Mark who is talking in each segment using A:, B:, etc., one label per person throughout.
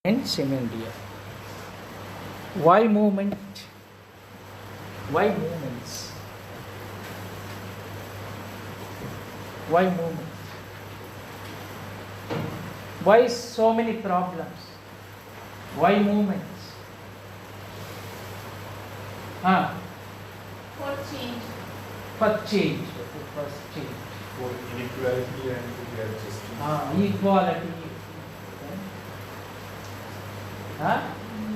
A: in India. Why movement? Why movements? Why movement? Why so many problems? Why movements?
B: For change.
A: For change. First change.
C: For inequality and to get justice.
A: Equality.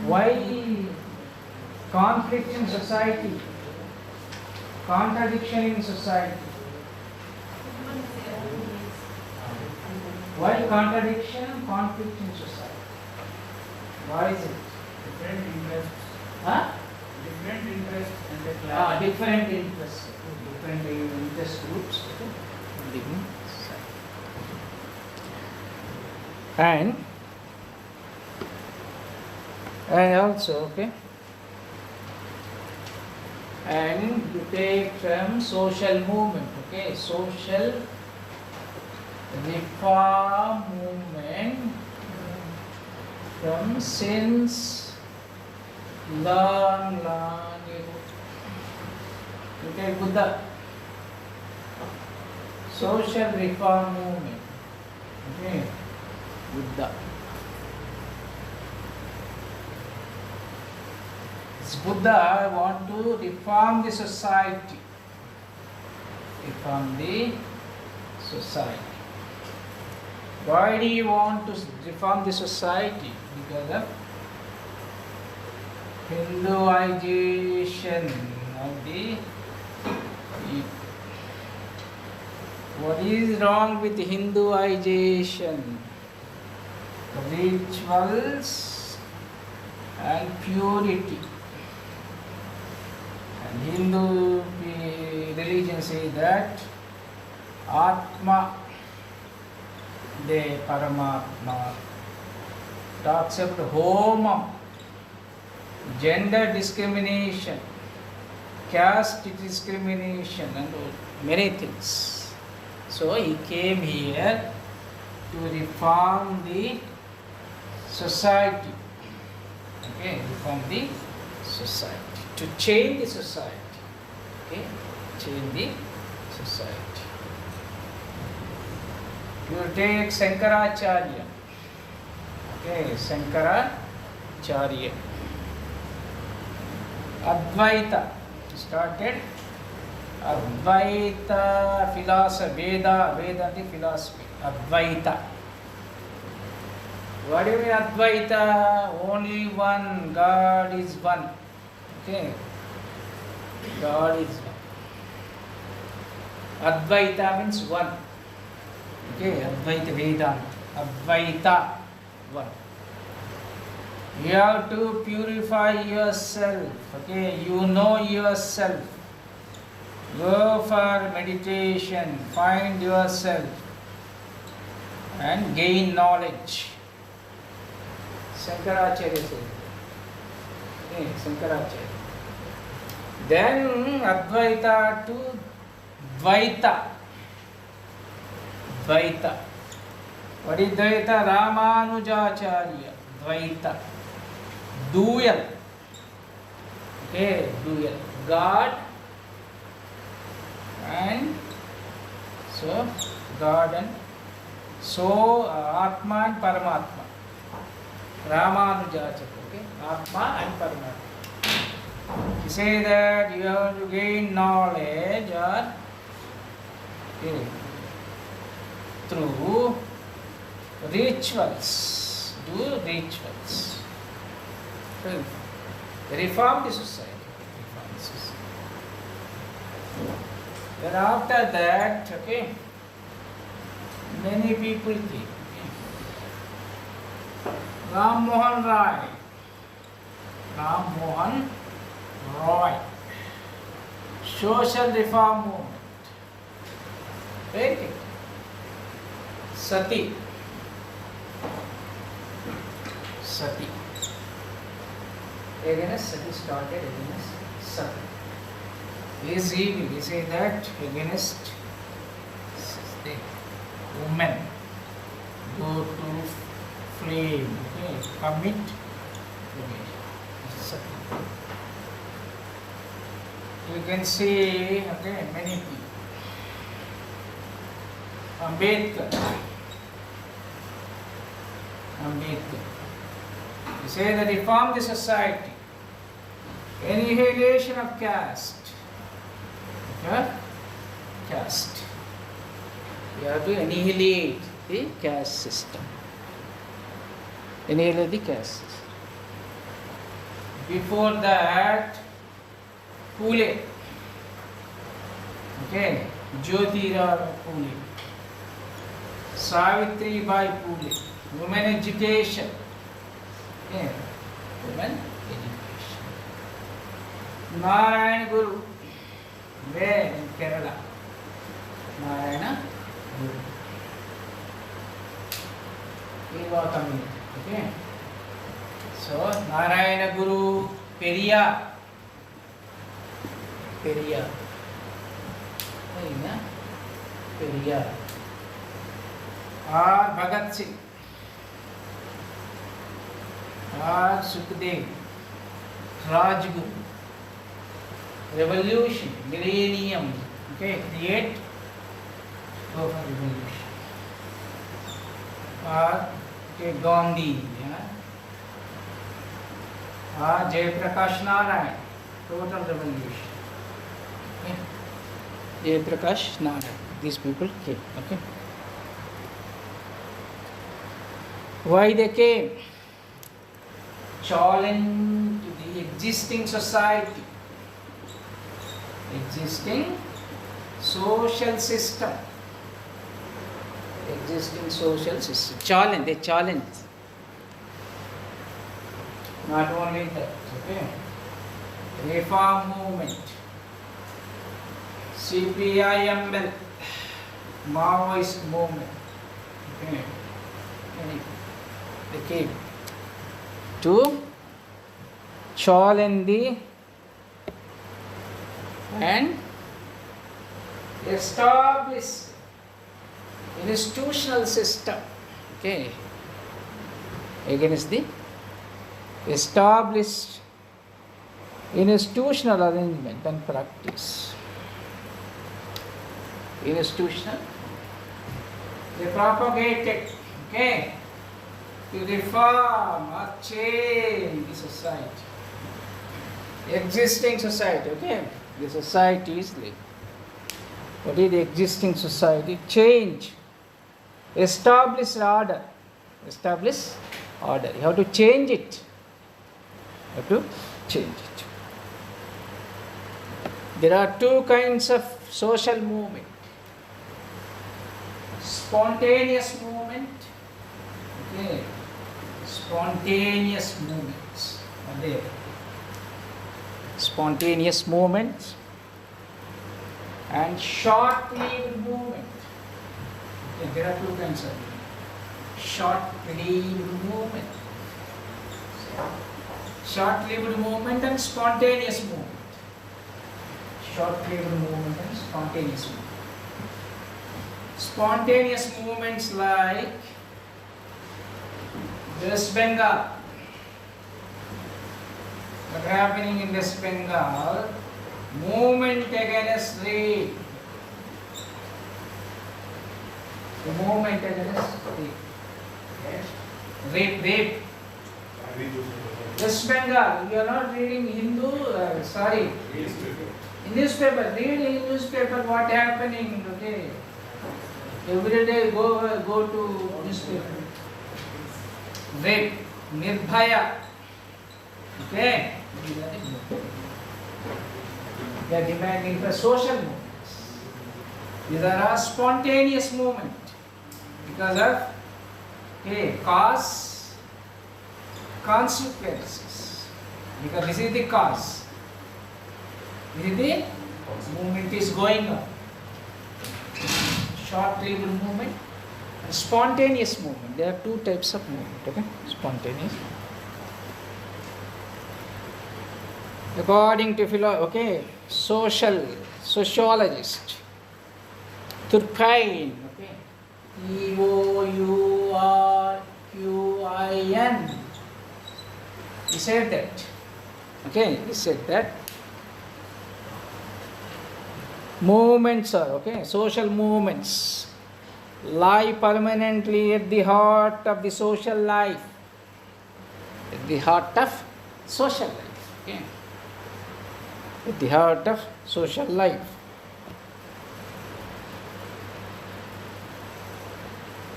A: Why conflict in society? Contradiction in society. Why contradiction, conflict in society? Why is it?
D: Different interests. Different interests and the class.
A: Different interests. Different interest groups. Living society. And also, and you take from social movement, social reform movement from since long ago. You take Buddha, social reform movement, Buddha. Buddha want to reform the society. Reform the society. Why do you want to reform the society? Because of Hinduization of the people. What is wrong with Hinduization? Rituals and purity. Hindu religion says that Atma, the Paramatma, talks about Homam, gender discrimination, caste discrimination, and many things. So he came here to reform the society. Reform the society. To change the society. Change the society. You take Sankaracharya. Sankaracharya. Advaita. Started Advaita philosophy. Veda the philosophy. Advaita. What do you mean Advaita? Only one. God is one. God is one. Advaita means one. Advaita Vedanta. Advaita, one. You have to purify yourself. You know yourself. Go for meditation. Find yourself. And gain knowledge. Sankaracharya says. Sankaracharya. Then Advaita to Dvaita. Dvaita. What is Dvaita? Ramanujacharya. Dvaita. Dual. Dual. God and God and Atma and Paramatma. Ramanujacharya. Atma and Paramatma. He say that you have to gain knowledge through rituals. Do rituals. Reform the society. Then after that, many people think. Ram Mohan Roy. Social reform movement. Very good. Sati. Against Sati started against Sati. He is evil. He says that against the woman go to flame. Okay, commit cremation. Second. You can see, okay, many people. Ambedkar. He said that reform the society. Annihilation of caste. Okay? Caste. You have to annihilate the caste system. Annihilate the caste. Before that, Pule. Okay, Jyotirao Pule. Savitri Bai Pule. Women education. Okay, women education. Narayana Guru. Where in Kerala? Narayana Guru. Eva community. Okay. So Narayana Guru, Periyar. Periyar. Periyar. Or Bhagat Singh. Or Sukhdev. Rajguru. Revolution, millennium. Okay, create go for revolution. Or okay, Gandhi. Yeah. Or Jayaprakash Narayan. Total revolution. Okay. Jayaprakash Narayan. These people came. Okay. Why they came? Challenge to the existing society. Existing social system. Existing social system. Challenge, they challenge. Not only that, okay. Reform movement. CPIML. Maoist movement. Okay. They came to challenge the and establish institutional system, okay, against the established institutional arrangement and practice. Institutional, they propagated, okay, to reform or change the society, existing society, okay. The society is like, what is the existing society? Change. Establish order. Establish order. You have to change it. You have to change it. There are two kinds of social movement. Spontaneous movement. Okay. Spontaneous movements are there. Spontaneous movements and short-lived movement. Okay, there are two kinds of short-lived movement. Short-lived movement and spontaneous movement. Short-lived movement and spontaneous movement. Spontaneous movements like West Bengal. What happening in West Bengal? Movement against rape. The movement against rape. Yes. Rape. West Bengal. You are not reading Hindu. Sorry. In newspaper. Read in newspaper what happening. Okay. Every day go to newspaper. Rape. Nirbhaya. Okay. They are demanding for social movements. These are a spontaneous movement because of cause, consequences. Because this is the cause. This is the movement is going on. Short-lived movement and spontaneous movement. There are two types of movement. Okay, spontaneous. According to sociologist Turkheim, okay, Tourkheim, S-O-I-N. He said that. Okay, he said that. Movements are, okay, social movements lie permanently at the heart of the social life. At the heart of social life. Okay. At the heart of social life.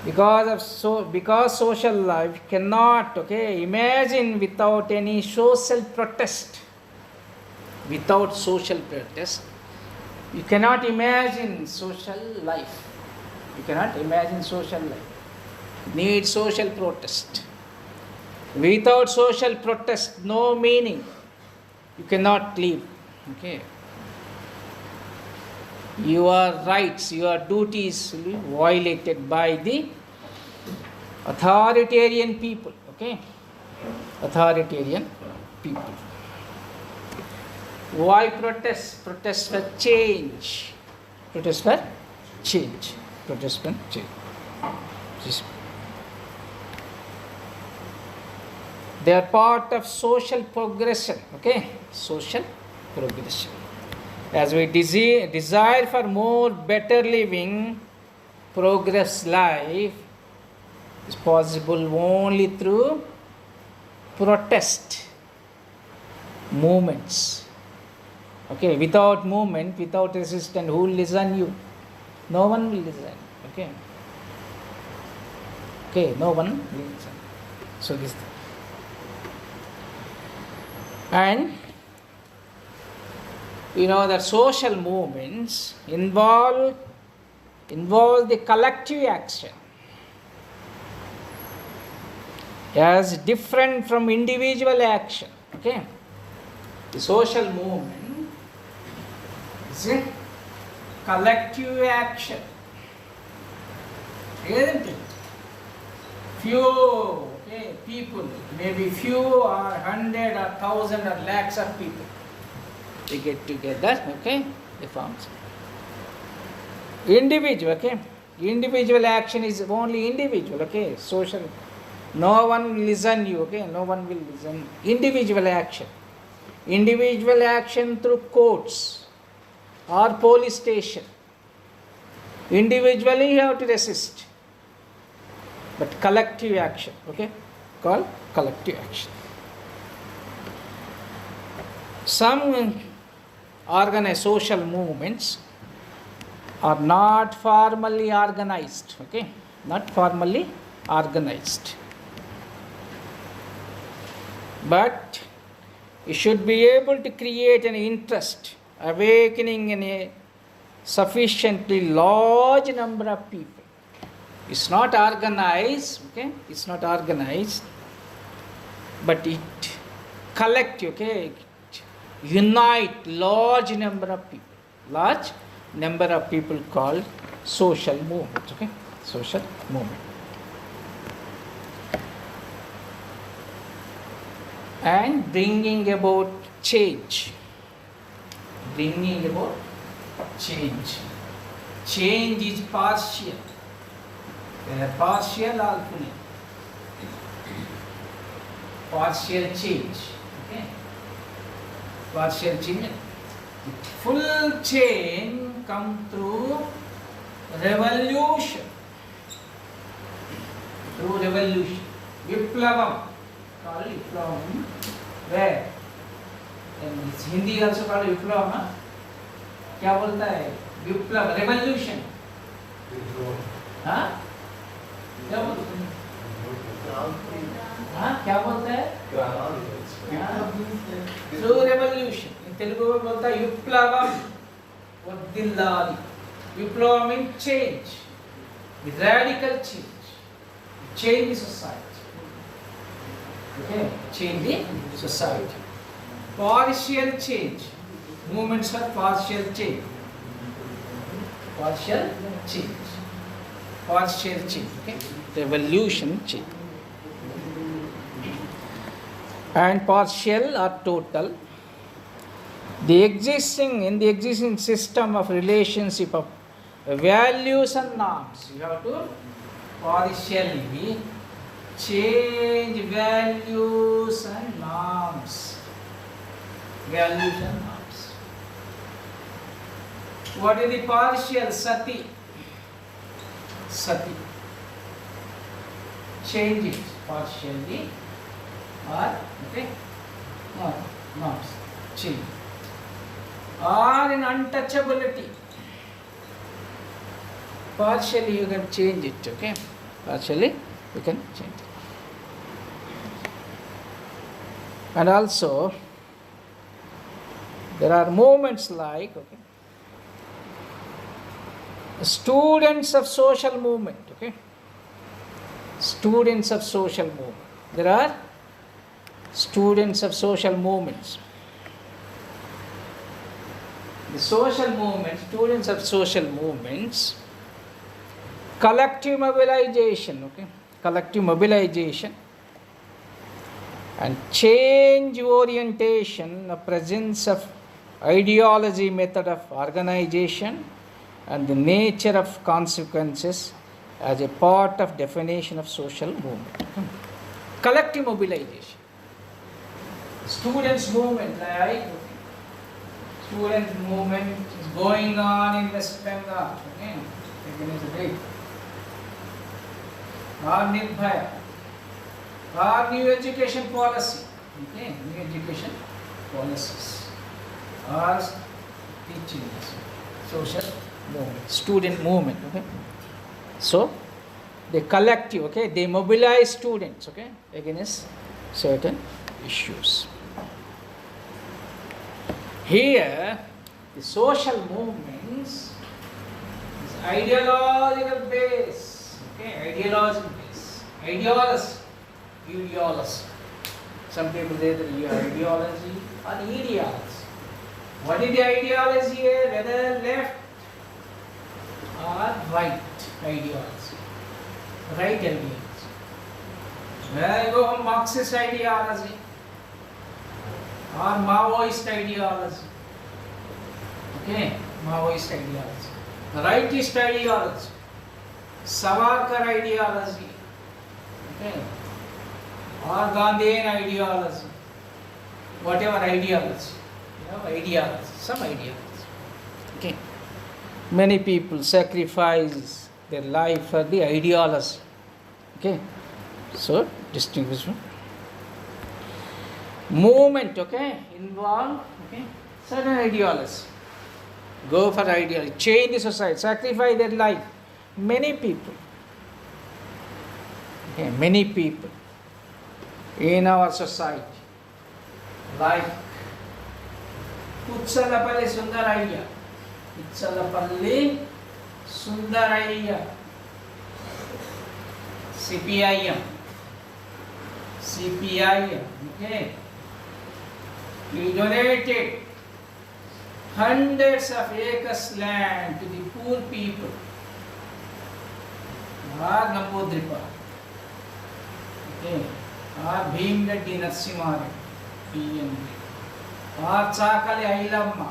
A: Because social life cannot, okay, imagine without any social protest. Without social protest, you cannot imagine social life. You cannot imagine social life. Need social protest. Without social protest, no meaning. You cannot live. Okay. Your rights, your duties will be violated by the authoritarian people. Okay. Authoritarian people. Why protest? Protest for change. Protest for change. Protest for change. They are part of social progression. Okay, social progression. As we desire for more better living, progress life is possible only through protest movements. Okay, without movement, without resistance, who will listen you? No one will listen. Okay. Okay, no one will listen. So this. And you know that social movements involve the collective action as different from individual action. Okay. The social movement is a collective action, isn't it? Few people, maybe few or 100 or 1,000 or lakhs of people, they get together, okay, they form. Individual, okay, individual action is only individual, okay, social, no one will listen you, okay, no one will listen. Individual action through courts or police station. Individually you have to resist, but collective action, okay, called collective action. Some organized social movements are not formally organized, okay, not formally organized, but you should be able to create an interest, awakening in a sufficiently large number of people. It's not organized, okay, it's not organized, but it collect, okay, unite large number of people called social movement, okay, social movement. And bringing about change. Bringing about change. Change is partial. Partial or full. Partial change. Okay. Partial change. Full change come through revolution. Through revolution. Viplavam. Called Viplavam. Where? And Hindi also called Viplavam. Huh? क्या बोलता है? विप्लव, revolution. हाँ? क्या बोलते हैं? हाँ? क्या बोलता है? Through revolution. इन तेलुगु में बोलता है विप्लवम. वद्दिल्लादि. विप्लव means change. Radical change. Change the society. Okay? Change the society. Partial change. Movements are partial change. Partial change. Partial change. Okay? Revolution change. And partial or total. In the existing system of relationship of values and norms, you have to partially change values and norms. Values and norms. What is the partial? Sati. Sati. Change it partially or okay, or norms. Change. Or in untouchability. Partially you can change it, okay? Partially you can change it. And also, there are moments like, okay, students of social movement, okay? Students of social movement. There are students of social movements. The social movement, students of social movements, collective mobilization, okay? Collective mobilization and change orientation, the presence of ideology, method of organization and the nature of consequences as a part of definition of social movement. Collective mobilization. Students movement, like student movement is going on in West Bengal, okay? Against the rape. Or Nirbhaya. Or new education policy, okay? New education policies. Or teaching, social movement, student movement, okay? So, they collective, okay? They mobilize students, okay? Against certain issues. Here, the social movements is ideological base, okay? Ideological base. Ideology. Some people say that you are ideology or ideology. What is the ideology here? Whether left or right ideology. Right ideology. Where you go Marxist ideology or Maoist ideology. Okay, Maoist ideology. Rightist ideology. Savarkar ideology. Okay. Or Gandhian ideology. Whatever ideology. You know, ideology. Some ideology. Okay. Many people sacrifice their life for the ideology. Okay. So, distinguishment. Movement, okay, involve, okay, certain ideology. Go for ideology. Change the society. Sacrifice their life. Many people. Okay, many people in our society. Like Kutsalapalli Sundaraya. Kutsalapalli Sundaraya. CPIM. Okay. He donated hundreds of acres land to the poor people. Or Nambudripa. Okay. Or Bhim Reddy Narasimha, PNB. Or Chakali Ailamma.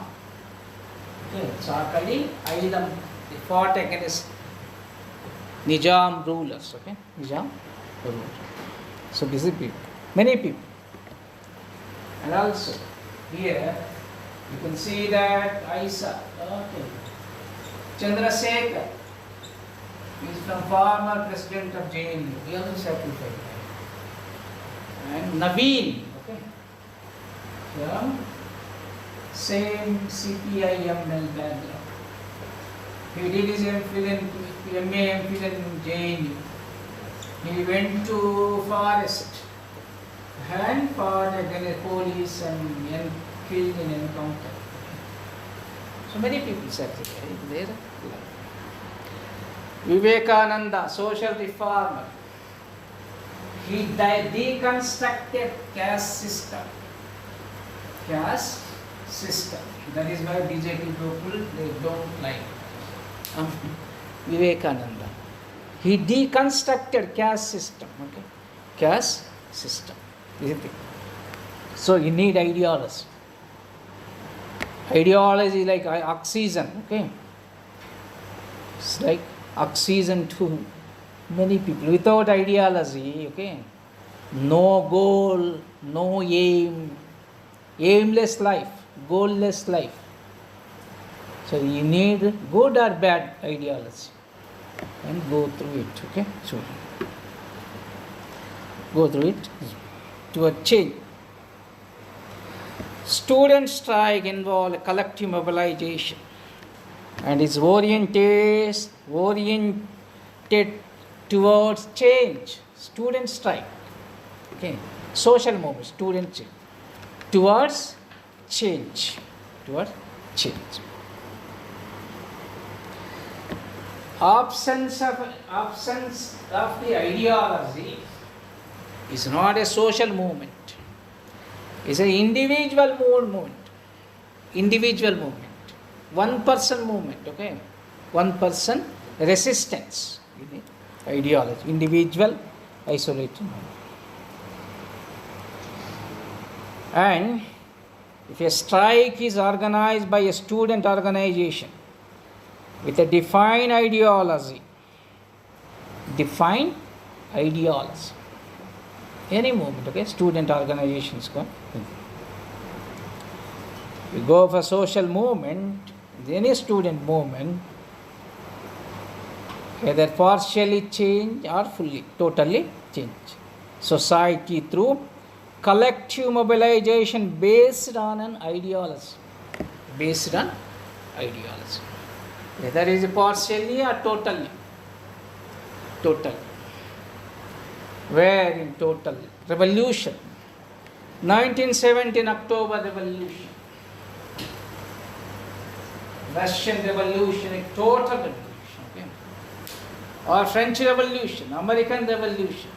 A: Okay. Chakali Ailamma. They fought against Nizam rulers. Okay. Nizam rulers. So busy people. Many people. And also, here, you can see that Isa, okay, Chandrasekhar is from former president of JNU. He also sacrificed. And Naveen, okay, from same CPIM background. He did his MPhil in JNU. He went to forest and fought against police and killed in encounter. So many people sacrificed their life. Vivekananda, social reformer. He deconstructed caste system. Caste system. That is why BJP people, they don't like Vivekananda. He deconstructed caste system. Okay, caste system. So you need ideology. Ideology like oxygen. Okay, it's like oxygen to Many people without ideology, okay, no goal, no aim, aimless life, goalless life. So you need good or bad ideology and go through it, okay? So go through it to a change. Student strike involve collective mobilization and is oriented towards change. Student strike, okay, social movement, student change, towards change, towards change. Absence of the ideology is not a social movement. It's an individual movement. Individual movement. One person movement, okay? One person resistance. Ideology. Individual isolated movement. And if a strike is organized by a student organization with a defined ideology, any movement, okay, student organizations go. We go for social movement, any student movement, either partially change or fully, totally change society through collective mobilization based on an ideology. Based on ideology. Whether it is partially or totally. Total. Where in total? Revolution. 1917 October Revolution. Russian Revolution, a total revolution. Okay. Or French Revolution, American Revolution.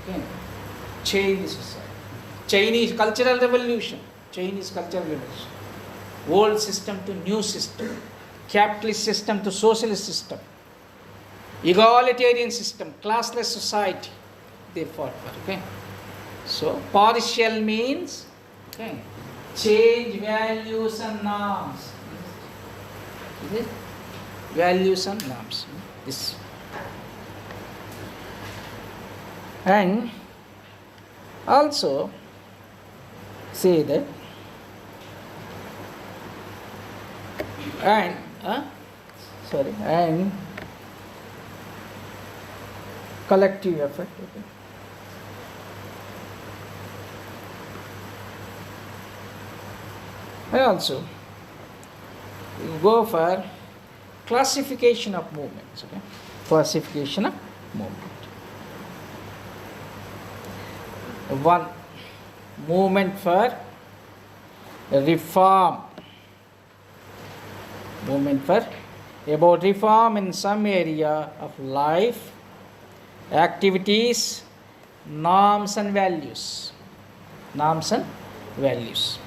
A: Okay. Change the society. Chinese Cultural Revolution. Chinese Cultural Revolution. Old system to new system. Capitalist system to socialist system. Egalitarian system, classless society. They fought for. Okay. So partial means, okay, change values and norms. Is it? Values and norms. This. And also say that and collective effort. Okay. And also go for classification of movements. Okay. Classification of movement. One, movement for reform. Movement for about reform in some area of life, activities, norms and values. Norms and values.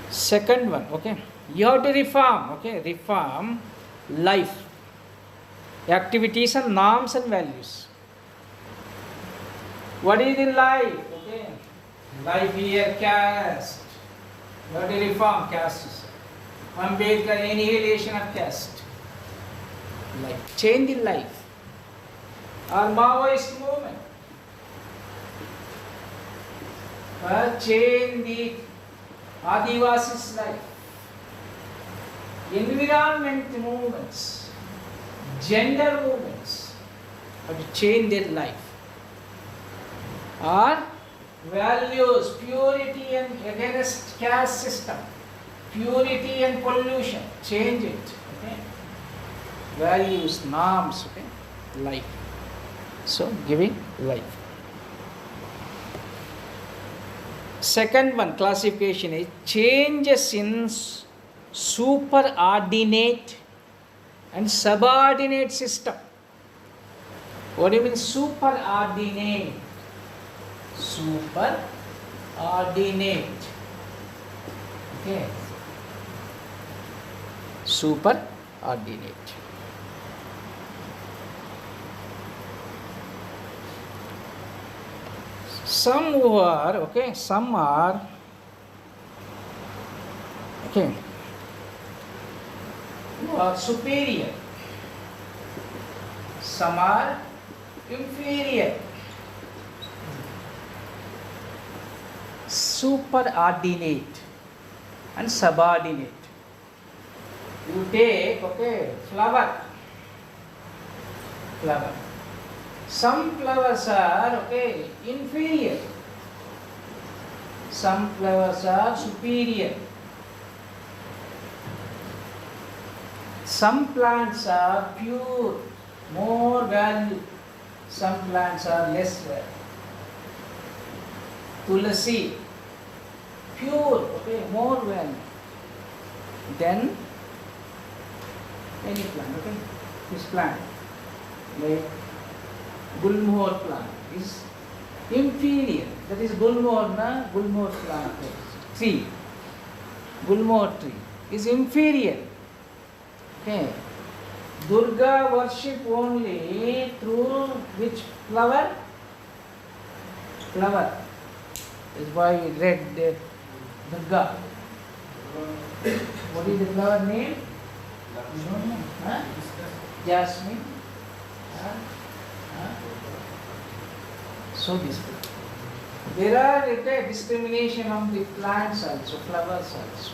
A: Second one, okay, you have to reform, okay, reform life, activities and norms and values. What is the life? Okay, life here, caste. You have to reform caste. Ambedkar, annihilation of caste. Life, change the life. Or Maoist movement. Change the Adivasis life. Environment movements, gender movements have to change their life. Or values, purity and against caste system, purity and pollution, change it. Okay. Values, norms, okay, life. So giving life. Second one, classification is changes in superordinate and subordinate system. What do you mean superordinate? Superordinate. Okay. Superordinate. Some who are, okay, some are, okay, who are superior some are inferior. Superordinate and subordinate. You take, flower. Some flowers are, inferior. Some flowers are superior. Some plants are pure, more value. Some plants are less value. Tulasi, pure, more value than any plant. This plant, like Gulmohar plant, is inferior. That is Gulmohar plant tree. Gulmohar tree is inferior. Durga worship only through which flower? Flower. Is why we read Durga. What is the flower name? You don't know? Huh? Jasmine. So this. There are discrimination of the plants also, flowers also.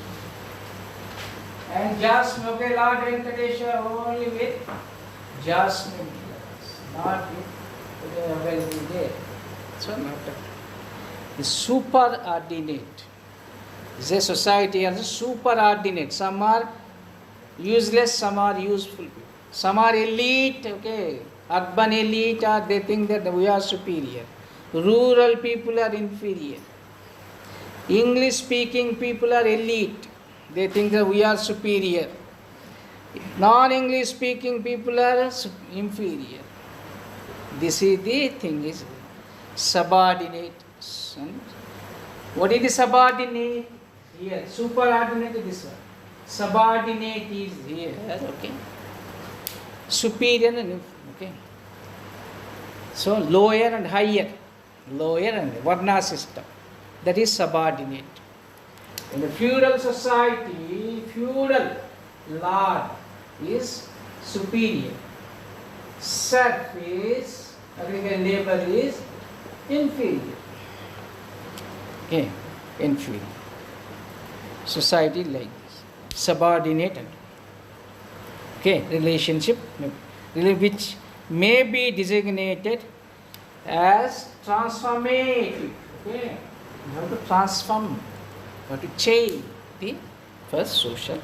A: And jasmine, Lord Venkatesha only with jasmine flowers, not with available there. So not the superordinate. The society has a superordinate. Some are useless, some are useful. Some are elite, urban elite, or they think that we are superior. Rural people are inferior. English speaking people are elite. They think that we are superior. Non-English speaking people are inferior. This is the thing, is subordinate. What is the subordinate? Here, superordinate is this one. Subordinate is here, superior and so lower and higher, Varna system. That is subordinate. In the feudal society, feudal lord is superior. Serf is, labor is inferior. Inferior. Society like this. Subordinate relationship which may be designated as transformative. You have to transform. You have to change the first social.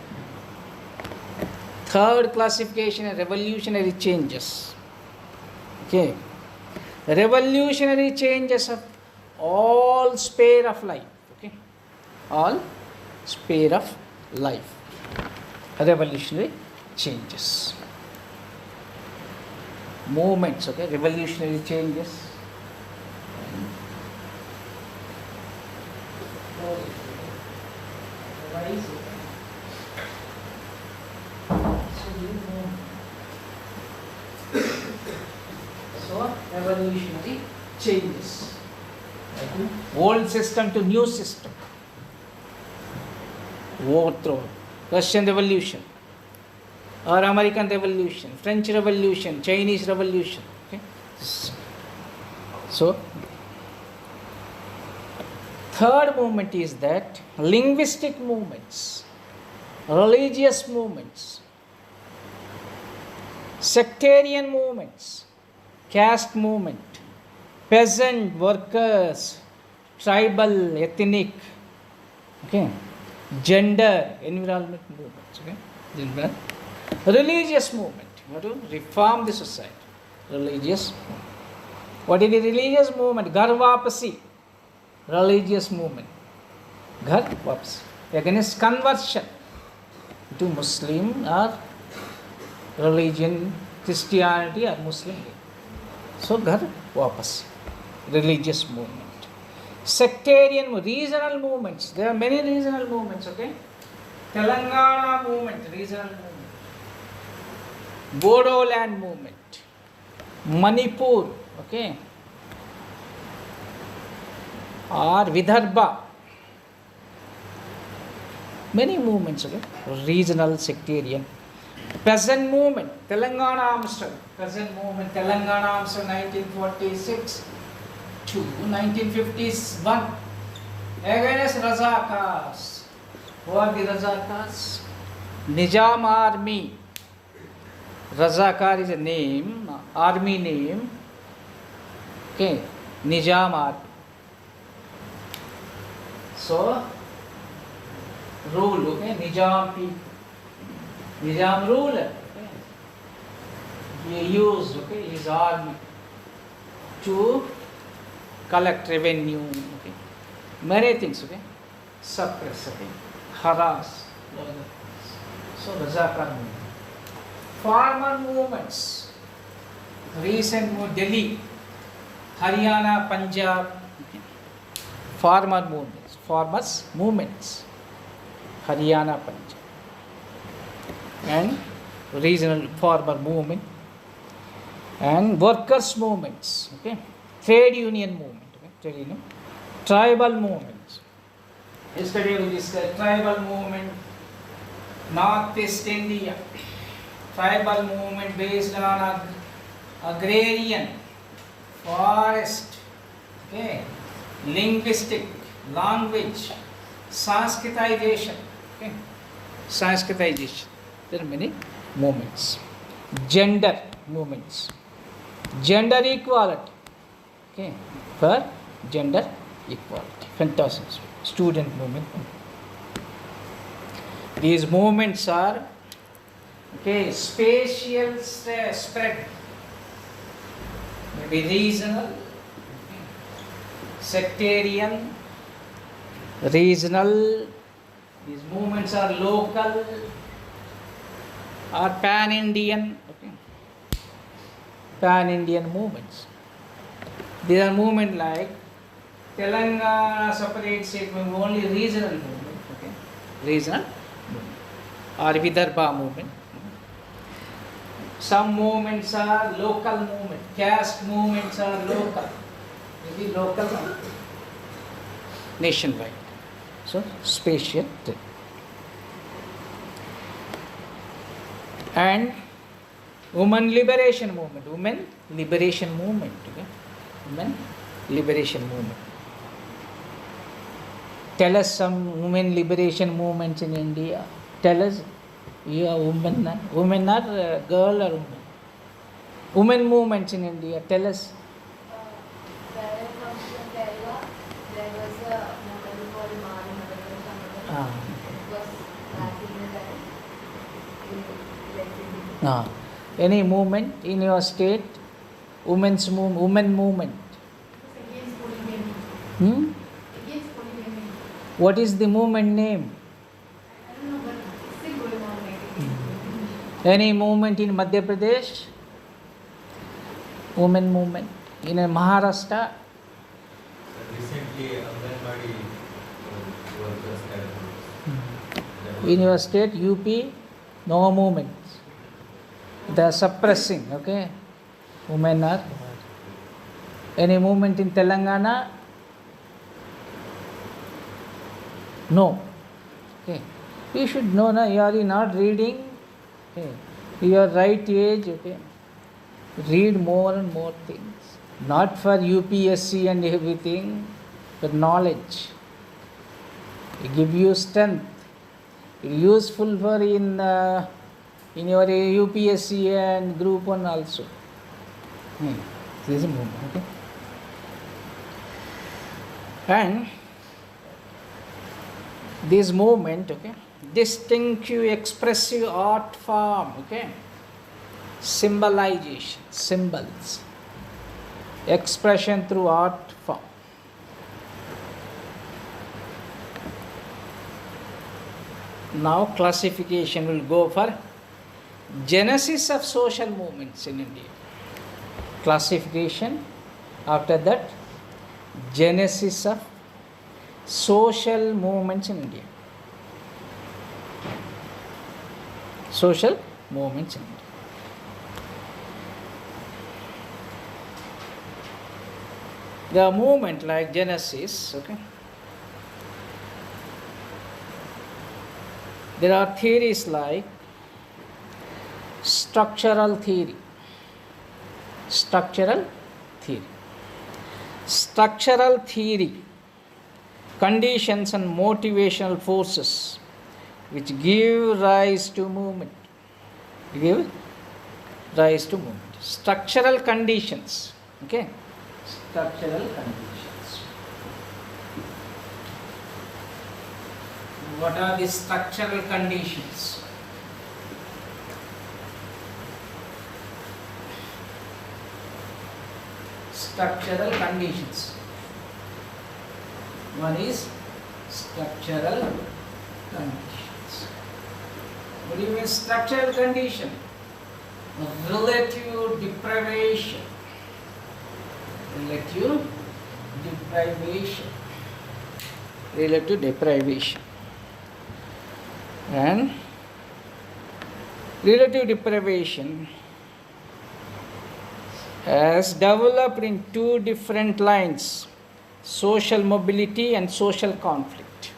A: Third classification is revolutionary changes. Revolutionary changes of all sphere of life. All sphere of life. Revolutionary changes. Movements, revolutionary changes. So, revolutionary changes. Old system to new system. Overthrow. Russian Revolution, or American Revolution, French Revolution, Chinese Revolution. So, third movement is that linguistic movements, religious movements, sectarian movements, caste movement, peasant, workers, tribal, ethnic, gender, environment movements, religious movement. You have to reform the society. Religious movement. What is the religious movement? Ghar Wapasi. Religious movement. Ghar Wapasi. Against conversion to Muslim or religion, Christianity or Muslim. So Ghar Wapasi. Religious movement. Sectarian, regional movements. There are many regional movements, Telangana movement, regional movement. Bodoland movement. Manipur, or Vidarbha. Many movements, regional, sectarian. Peasant movement, Telangana Amstel, peasant movement, Telangana Amstel 1946 to 1951. Against Razakars. Who are the Razakars? Nizam Army. Razakar is a name, army name. Okay, Nizam Army. So, rule, okay, Nizam people. Nizam ruler. Okay. He used, okay, his army to collect revenue, okay. Many things, okay. Suppress, okay. Harass. So, Razakar movement. Farmer movements. Recent move, Delhi, Haryana, Punjab. Okay. Farmer movements. Farmers movements. Haryana, Punjab. And regional farmer movement. And workers movements. Okay. Trade union movement. Okay. Trade union. Tribal movements. Yesterday we discussed tribal movement, Northeast India. Tribal movement based on agrarian, forest, okay, linguistic, language, Sanskritization, okay, Sanskritization. There are many movements. Gender movements. Gender equality, okay, for gender equality. Fantastic. Student movement. These movements are, okay, spatial spread, maybe regional, sectarian, regional. These movements are local or pan-Indian, okay, pan-Indian movements. These are movements like Telangana separate state movement, only regional movement, okay, regional movement, or Vidarbha movement. Some movements are local movement, caste movements are local, maybe local, nationwide. So, spatial. And women liberation movement, women liberation movement, okay, women liberation movement. Tell us some women liberation movements in India. Tell us, you are women, women are girl or woman? Women movements in India. Tell us.
B: Where I come from Kerala, there was a movement called Mani Madhukar.
A: Ah.
B: It was back in the time.
A: Any movement in your state? Women's women movement.
B: Against polygamy.
A: Hmm?
B: Against polygamy.
A: What is the movement name?
B: I don't know, but it's still going on like against polygamy.
A: Any movement in Madhya Pradesh? Women movement. In Maharashtra?
C: Recently, Anganwadi workers had
A: In your state, UP, no movements. They are suppressing, okay? Women are. Any movement in Telangana? No. Okay. You should know, na, you are not reading. Okay. Your right age, okay. Read more and more things. Not for UPSC and everything, but knowledge. It give you strength. It useful for in your UPSC and Group 1 also. This is a movement, okay. And this movement, okay, distinctive expressive art form, okay, symbolization, symbols, expression through art form. Now classification will go for genesis of social movements in India. Classification, after that genesis of social movements in India. Social movements in India. The movement like Genesis, okay. There are theories like Structural theory. Structural theory. Structural theory. Conditions and motivational forces which give rise to movement. Give rise to movement. Structural conditions. Okay. Structural conditions. What are the structural conditions? Structural conditions. One is structural conditions. What do you mean structural condition? Relative deprivation. Relative deprivation. Relative deprivation. And relative deprivation has developed in two different lines: social mobility and social conflict.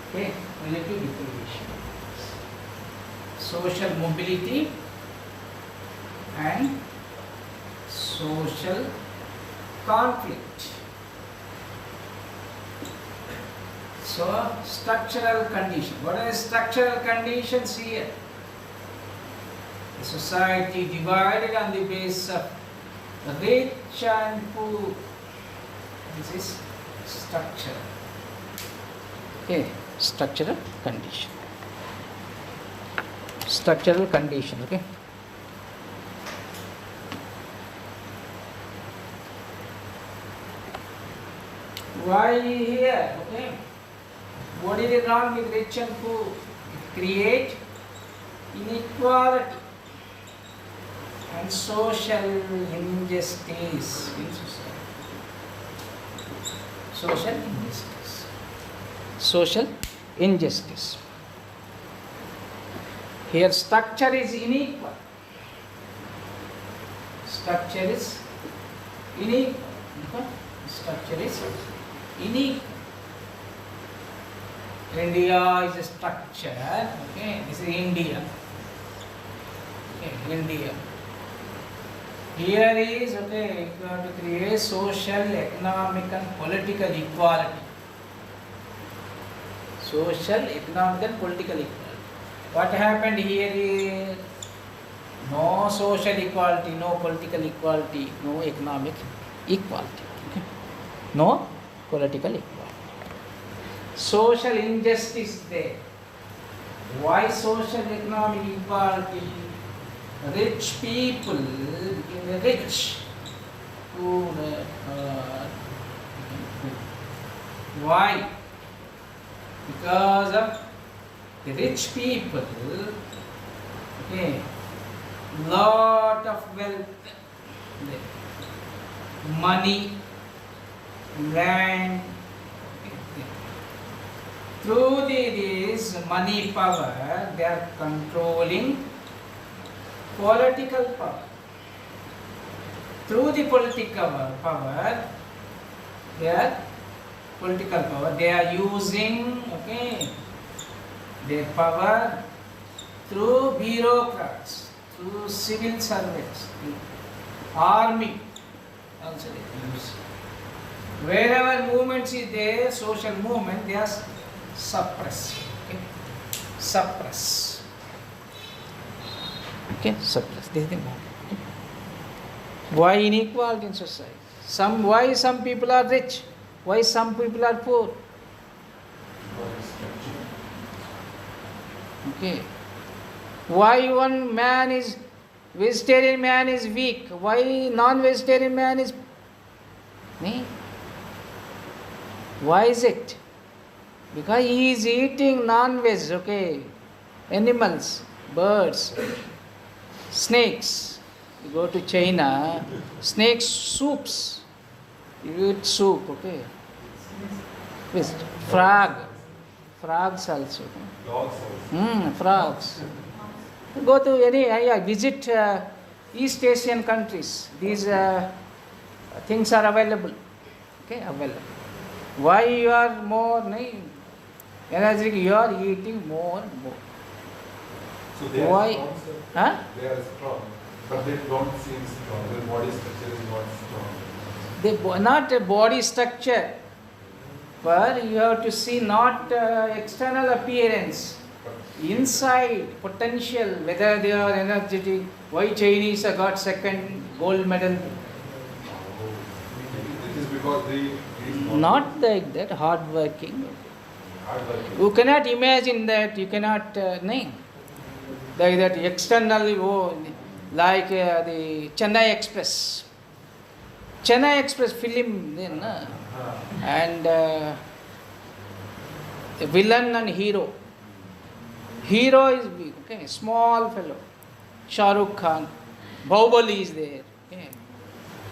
A: Okay, relative deprivation. Social mobility and social conflict. So, structural condition. What are the structural conditions here? The society divided on the basis of rich and poor. This is structure. Okay, structural condition. Structural condition, okay. Why here, okay? What is wrong with rich and poor? It creates inequality and social injustice in society. Social injustice. Social injustice. Here structure is unequal. Structure is unequal. Structure is unequal. India is a structure. Okay, this is India. Okay, India. Here is, okay, you have to create social, economic and political equality. Social, economic and political equality. What happened here is no social equality, no political equality, no economic equality. Okay? No political equality. Social injustice there. Why social economic equality? Rich people became rich. Why? Because of the rich people, okay, lot of wealth, money, land. Through this money power, they are controlling political power. Through the political power, they are using, okay, their power through bureaucrats, through civil servants, army also they use. Wherever movements is there, social movement, they are suppress. Okay? Suppress. Okay, suppress. This is the movement. Okay? Why inequality in society? Why some people are rich? Why some people are poor? Okay. Why one man is vegetarian man is weak? Why non-vegetarian man is? Why is it? Because he is eating non-veg, okay, animals, birds, snakes. You go to China, snake soups. You eat soup, okay. Frogs also.
C: Dogs also.
A: Frogs. You go to any, visit East Asian countries. These things are available. Okay, available. Why you are more energetic? You are eating more and more.
E: So they
A: Why?
E: are strong, sir.
A: Huh?
E: They are strong, but they don't seem strong. Their body structure is not strong.
A: Not a body structure, but you have to see not external appearance, inside potential, whether they are energetic. Why Chinese got second gold medal?
E: It is because they eat
A: Not like that, hard working.
E: hard working.
A: You cannot imagine that, you cannot name. Like that externally, oh, like the Chennai Express. Chennai Express film, then, and a villain and hero. Hero is big, okay, small fellow. Shah Rukh Khan. Bahubali is there. Okay.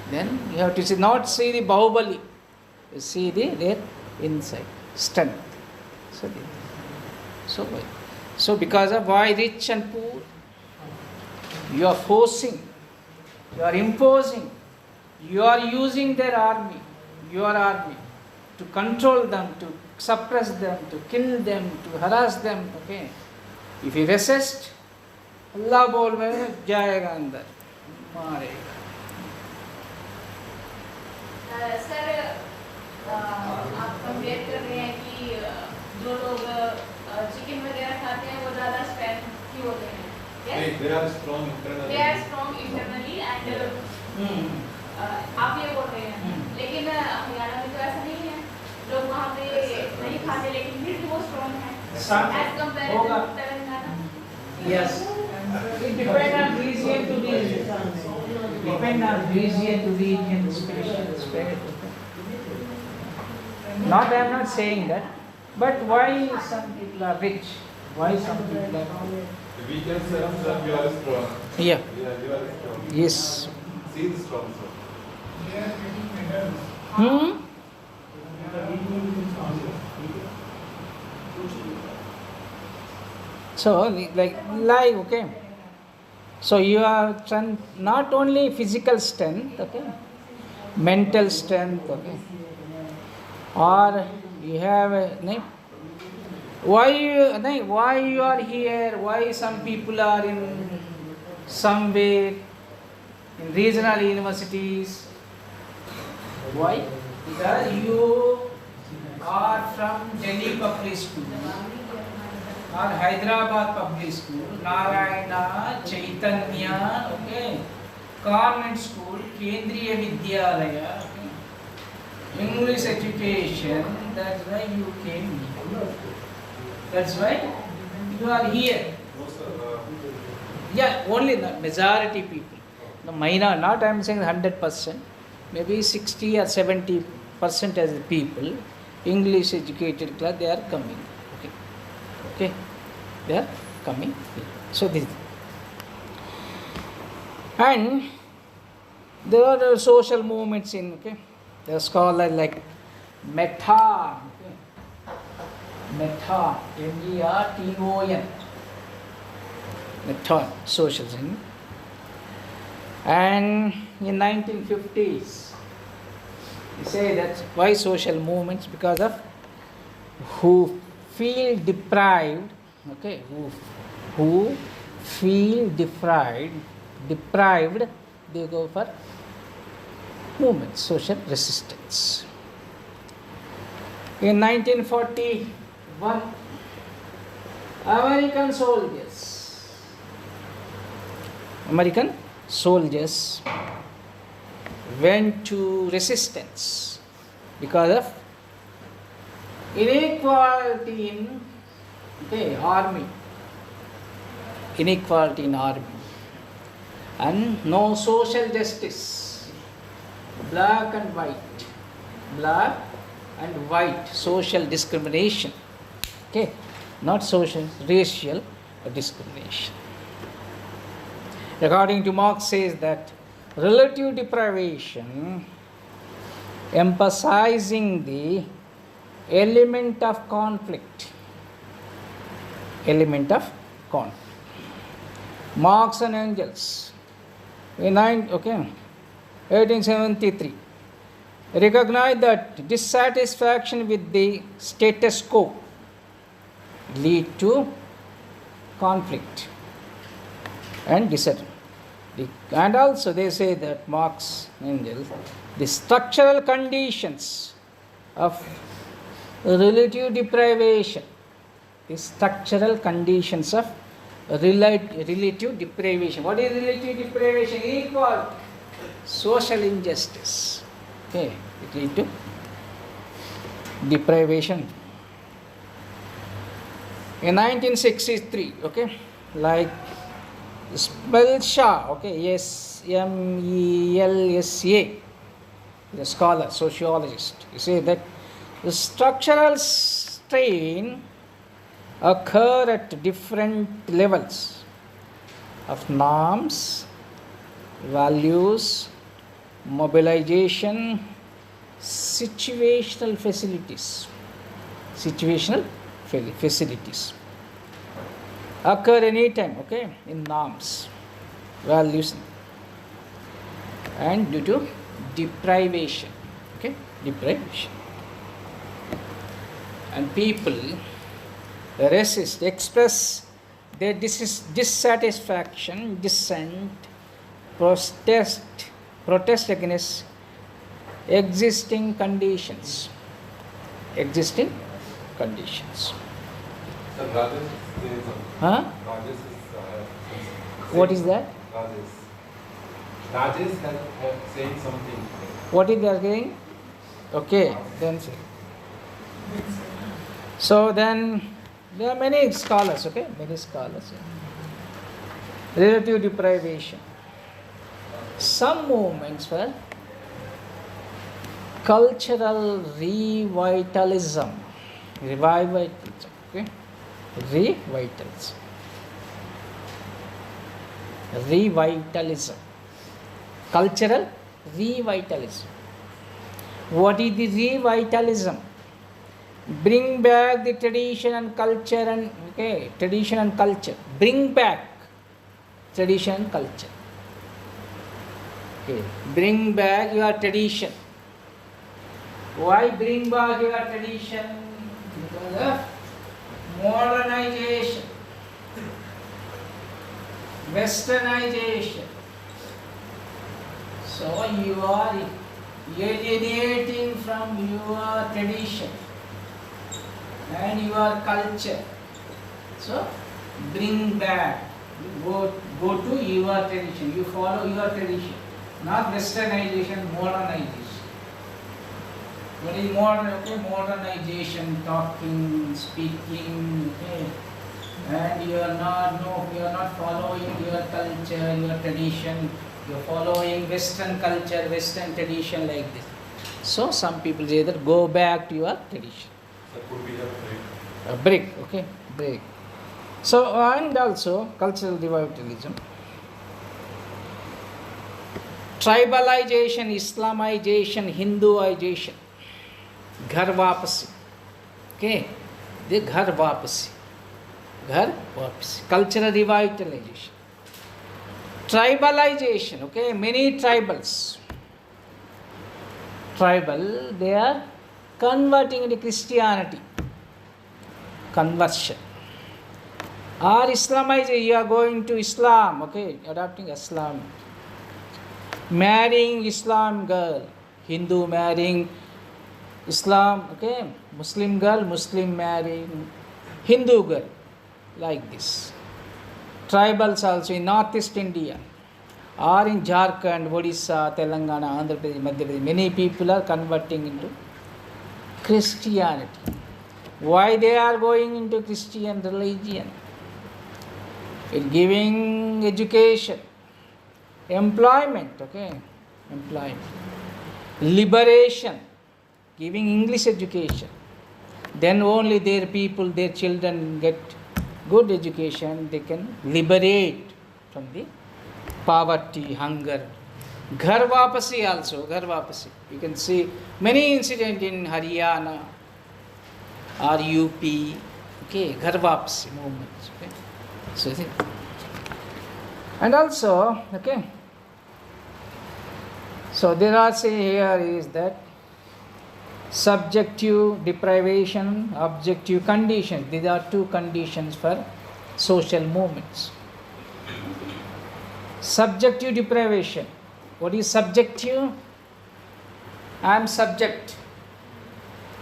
A: Then you have to see, not see the Bahubali. You see their inside, strength. So because of why rich and poor, you are forcing, you are imposing, you are using their army, your army, to control them, to suppress them, to kill them, to harass them. Okay. If you resist, Allah बोल में जाएगा अंदर, मारेगा.
B: Sir आप compare कर रहे हैं कि जो लोग चिकन वगैरह खाते हैं वो ज़्यादा स्ट्रेंथ की होते हैं.
E: They are strong internally.
B: They are strong internally and आप ये बोल रहे हैं. लेकिन हरियाणा में तो ऐसा नहीं है. लोग वहाँ पे नहीं खाते लेकिन फिर भी वो स्ट्रॉन्ग है. As compared to Telangana.
A: Yes. It depends on region to region. Depend on region to region, special. Not, I am not saying that. But why some people are rich? Why some people are poor?
E: We can say that you are strong.
A: Yeah.
E: Yeah, you are strong.
A: Yes.
E: Seem strong, sir.
A: So, like, okay. So you have not only physical strength, okay, mental strength, okay, or you have why you are here? Why some people are in somewhere in regional universities? Why? Because you are from Delhi Public School or Hyderabad Public School, Narayana, Chaitanya, okay, Convent School, Kendriya Vidyalaya, okay, English education. That's why you came here. That's why you are here.
E: No, sir.
A: Yeah, only the majority people. The minor, not I am saying 100%, maybe 60 or 70% as the people, English educated class, they are coming. Okay, they are coming here. So this, and there are social movements in, okay, there are scholars like Method, okay, Method, MERTON, Method, socialism. And in 1950s, you say that why social movements? Because of who feel deprived, okay, who feel deprived, they go for movements, social resistance. In 1941, American soldiers went to resistance because of inequality in army, and no social justice, black and white social discrimination, okay, not social, racial discrimination. According to Marx, says that relative deprivation, emphasizing the element of conflict. Marx and Engels, in 1873, recognized that dissatisfaction with the status quo lead to conflict. and discern. And also they say that Marx Engels, the structural conditions of relative deprivation, the structural conditions of relative deprivation. What is relative deprivation? Equality, social injustice. Okay, it leads to deprivation. In 1963, okay, like Smelsa, okay, Smelsa, the scholar, sociologist, you say that the structural strain occur at different levels of norms, values, mobilization, situational facilities. Situational facilities occur anytime, okay, in norms, values, and due to deprivation, okay, deprivation. And people resist, express their dissatisfaction, dissent, protest against existing conditions. Existing conditions.
E: Sir, Rajesh is saying something.
A: Huh?
E: Rajesh is
A: What is that?
E: Rajesh has saying something.
A: What is they are saying? Okay, then say. So then there are many scholars, okay, many scholars. Relative deprivation. Some movements were cultural revitalism. Okay, revitalism, cultural revitalism. What is the revitalism? Bring back the tradition and culture, and okay, tradition and culture. Bring back tradition and culture. Okay, bring back your tradition. Why bring back your tradition? Because of modernization, westernization. So you are alienating from your tradition and your culture. So bring back. You go to your tradition. You follow your tradition, not westernization, modernization. What is modern? Okay, modernization, talking, speaking, okay, and you are not following your culture, your tradition. You are following Western culture, Western tradition like this. So some people say that go back to your tradition.
E: That could be
A: A break, okay, break. So and also cultural revitalism, tribalization, Islamization, Hinduization. घर वापसी, okay, the घर वापसी, cultural revitalization, tribalization, okay, many tribal, they are converting into Christianity, conversion, or Islamization, you are going to Islam, okay, adopting Islam, marrying Islam girl, Hindu marrying Islam, okay, Muslim girl, Muslim marrying Hindu girl, like this. Tribals also in Northeast India, or in Jharkhand, Odisha, Telangana, Andhra Pradesh, Madhya Pradesh, many people are converting into Christianity. Why they are going into Christian religion? It giving education, employment, okay, employment, liberation, giving English education. Then only their people, their children get good education, they can liberate from the poverty, hunger. Ghar Vapasi also, Ghar Vapasi. You can see many incidents in Haryana or UP, okay, Ghar Vapasi movements, okay. So, and also, okay, so there are say here is that subjective deprivation, objective conditions. These are two conditions for social movements. Subjective deprivation. What is subjective? I am subject.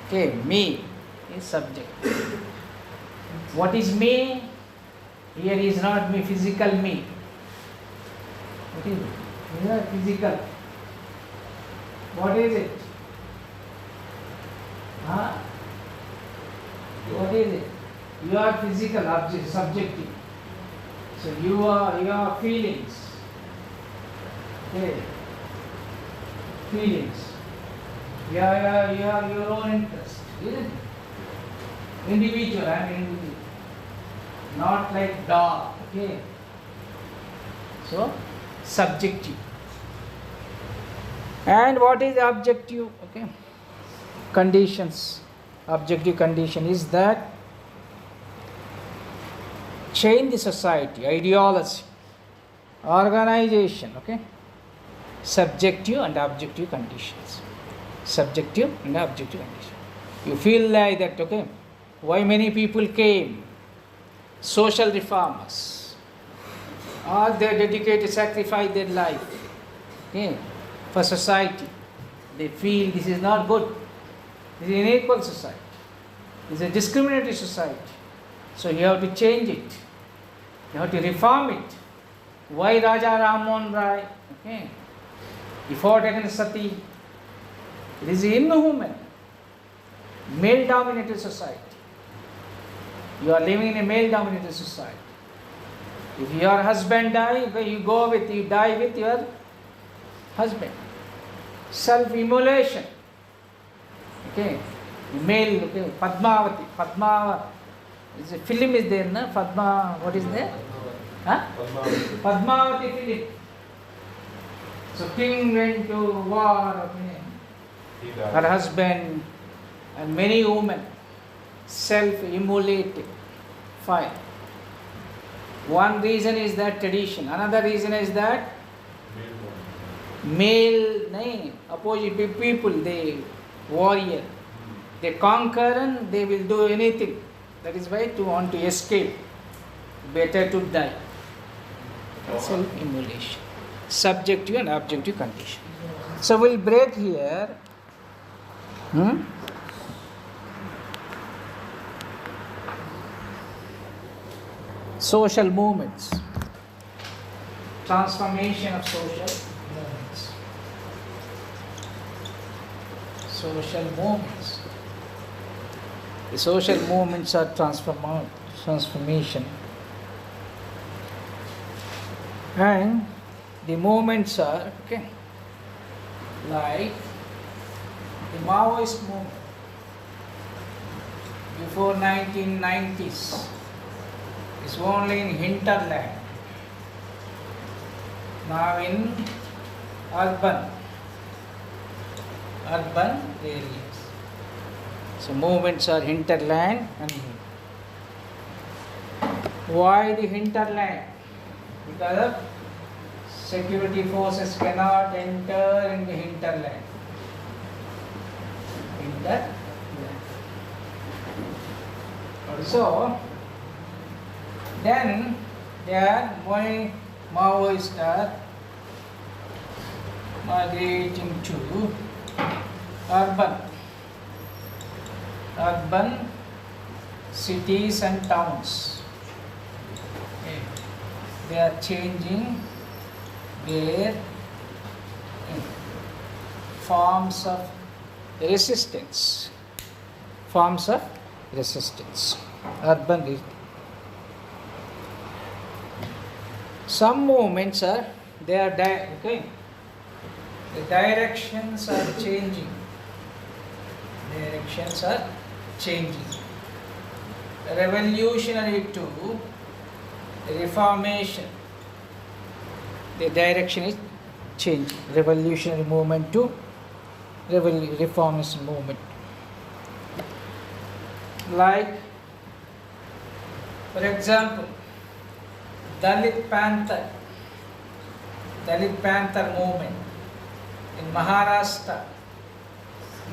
A: Okay, me is subject. What is me? Here is not me, physical me. What is it? Here, physical. What is it? Huh? What is it? You are physical object, subjective. So you are feelings. Okay. Feelings. You are your own interest. Isn't it? Individual, I am individual. Not like dog. Okay. So subjective. And what is objective? Okay. Conditions. Objective condition is that change the society, ideology, organization. Okay. Subjective and objective conditions. Subjective and objective condition. You feel like that, okay? Why many people came? Social reformers. Or they dedicated, sacrifice their life, okay, for society. They feel this is not good. This is an unequal society. This is a discriminatory society. So you have to change it. You have to reform it. Why Raja Ram Mohan Rai? Okay. He fought against Sati. It is inhuman. Male dominated society. You are living in a male dominated society. If your husband dies, you die with your husband. Self-immolation. Okay. Male, okay. Padmavati. Is a film is there, na? Padma, what is there? Huh? Padmavati film. So king went to war, okay. Her husband and many women self-immolated. Fine. One reason is that tradition. Another reason is that male, opposite people, they warrior. They conquer and they will do anything. That is why to want to escape. Better to die. Self-immolation. Subjective and objective condition. So we'll break here. Social movements. Transformation of social movements. Social movements. The social movements are transformation. And the movements are, okay, like the Maoist movement before 1990s is only in hinterland. Now in urban areas. So movements are hinterland and why the hinterland? Because of security forces cannot enter in the hinterland. So then there many Maoists are migrating to urban cities and towns. Okay. They are changing their forms of resistance. Urban. Some movements are okay. The directions are changing. Revolutionary to reformation. The direction is changing. Revolutionary movement to reformist movement. Like, for example, Dalit Panther movement in Maharashtra.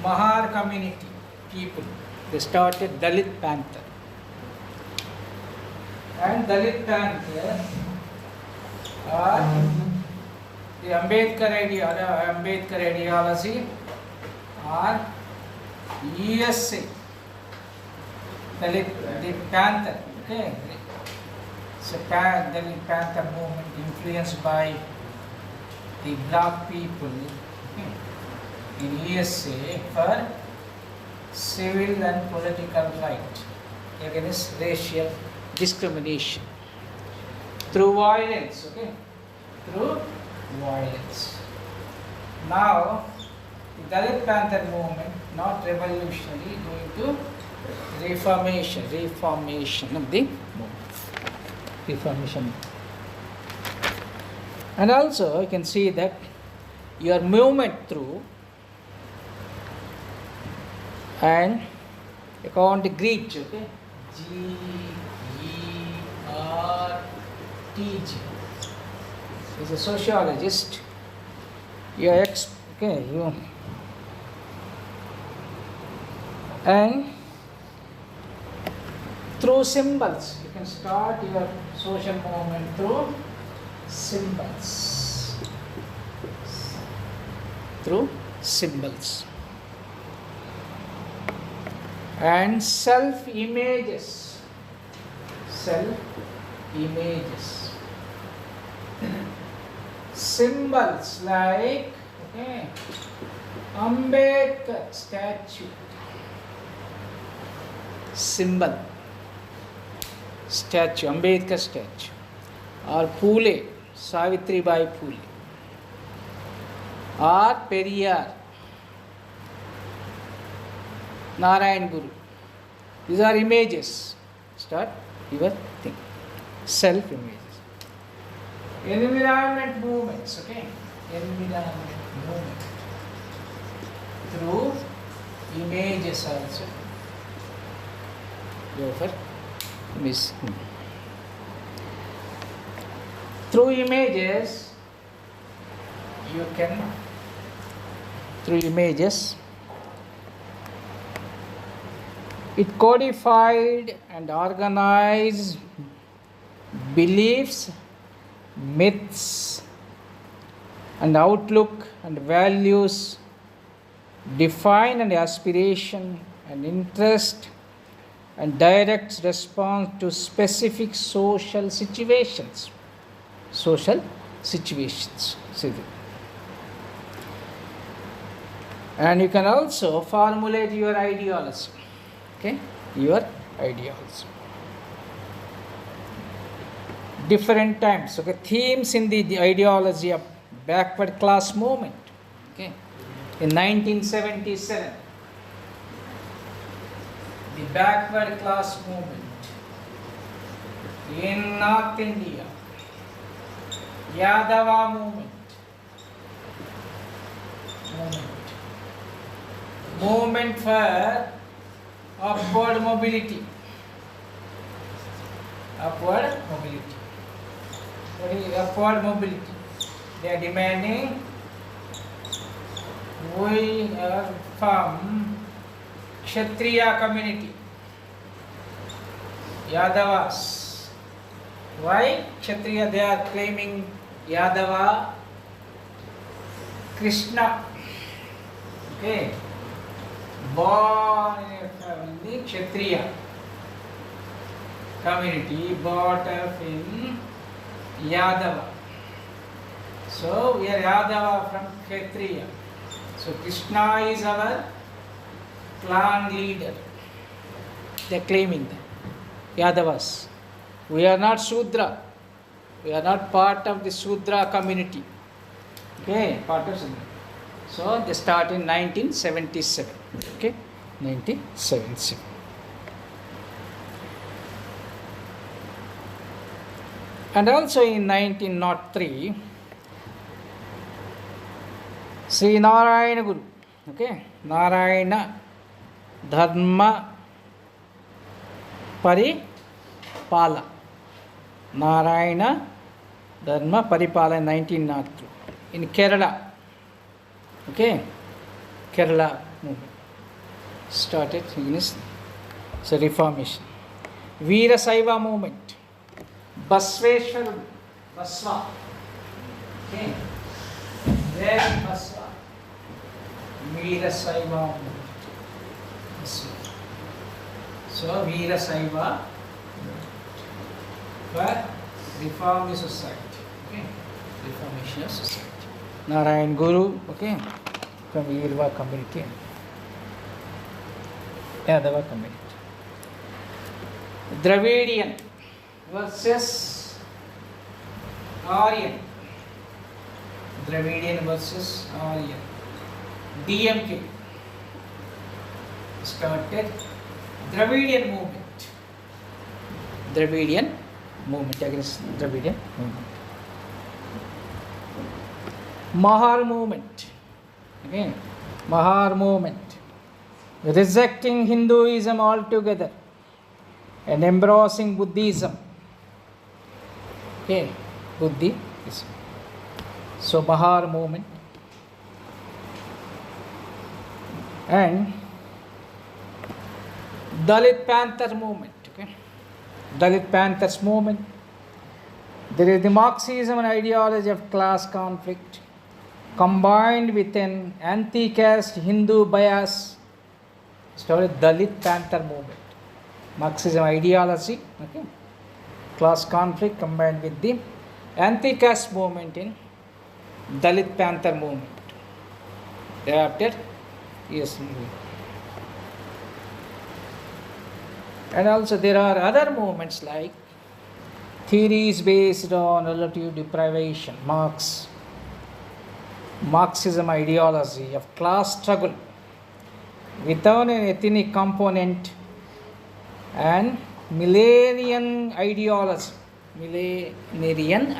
A: Mahar community people, they started Dalit Panther. And Dalit Panther or the Ambedkar ideology, or USA, the Panther, okay? So Dalit Panther movement influenced by the black people, okay, in USA for civil and political right against racial discrimination through violence, okay? Through violence. Now, the Dalit Panther movement, not revolutionary, going to reformation of the movement. Reformation. And also, you can see that your movement through and you count the Greek, okay? G-E-R-T-G. He's a sociologist. And through symbols, you can start your social movement through symbols. Through symbols. And self-images. Self-images. Symbols like, okay, Ambedkar statue. Symbol. Statue, Ambedkar statue. Or Phule, Savitribai Phule. Or Periyar, Narayan Guru. These are images. Start your thing. Self-images. Environment movements, okay? Environment movement. Through images also. Go for miss. Through images, you can, through images, it codified and organized beliefs, myths, and outlook and values, define and aspiration and interest, and direct response to specific social situations. Social situations. And you can also formulate your ideology. Okay? Your ideology. Different times. Okay? Themes in the ideology of backward class movement. Okay? In 1977, the backward class movement in North India, Yadava movement, movement for upward mobility. Upward mobility. What is upward mobility? They are demanding we are from Kshatriya community, Yadavas. Why Kshatriya? They are claiming Yadava, Krishna. Okay. Born in a family, Kshatriya community, brought up in Yadava. So we are Yadava from Kshatriya. So Krishna is our clan leader. They are claiming that. Yadavas. We are not Shudra. We are not part of the Shudra community. Okay, part of Shudra. So they start in 1977. Okay, 1977. And also in 1903, Sri Narayana Guru, okay, Narayana Dharma Paripala, Narayana Dharma Paripala in 1903 in Kerala, okay, Kerala movement started against the Reformation. Veera Saiva movement, Basveshwar, Basva, Okay. Then Massa, Veera Saiva movement. So Veera Saiva for reform the society. Okay. Reformation of society. Narayan Guru, okay, from Yirva community. Yadava community. Dravidian versus Aryan. Dravidian versus Aryan. DMK started Dravidian movement. Dravidian movement against Dravidian movement. Mahar movement. Again, Mahar movement. Rejecting Hinduism altogether and embracing Buddhism. Okay, Buddhism. So Mahar movement. And Dalit Panther movement. Okay, Dalit Panthers movement. There is the Marxism and ideology of class conflict combined with an anti-caste Hindu bias. Started Dalit Panther movement. Marxism ideology, okay, class conflict combined with the anti-caste movement in Dalit Panther movement. Thereafter, yes. And also there are other movements like theories based on relative deprivation, Marxism ideology of class struggle without an ethnic component, and Millenarian ideology. Millenarian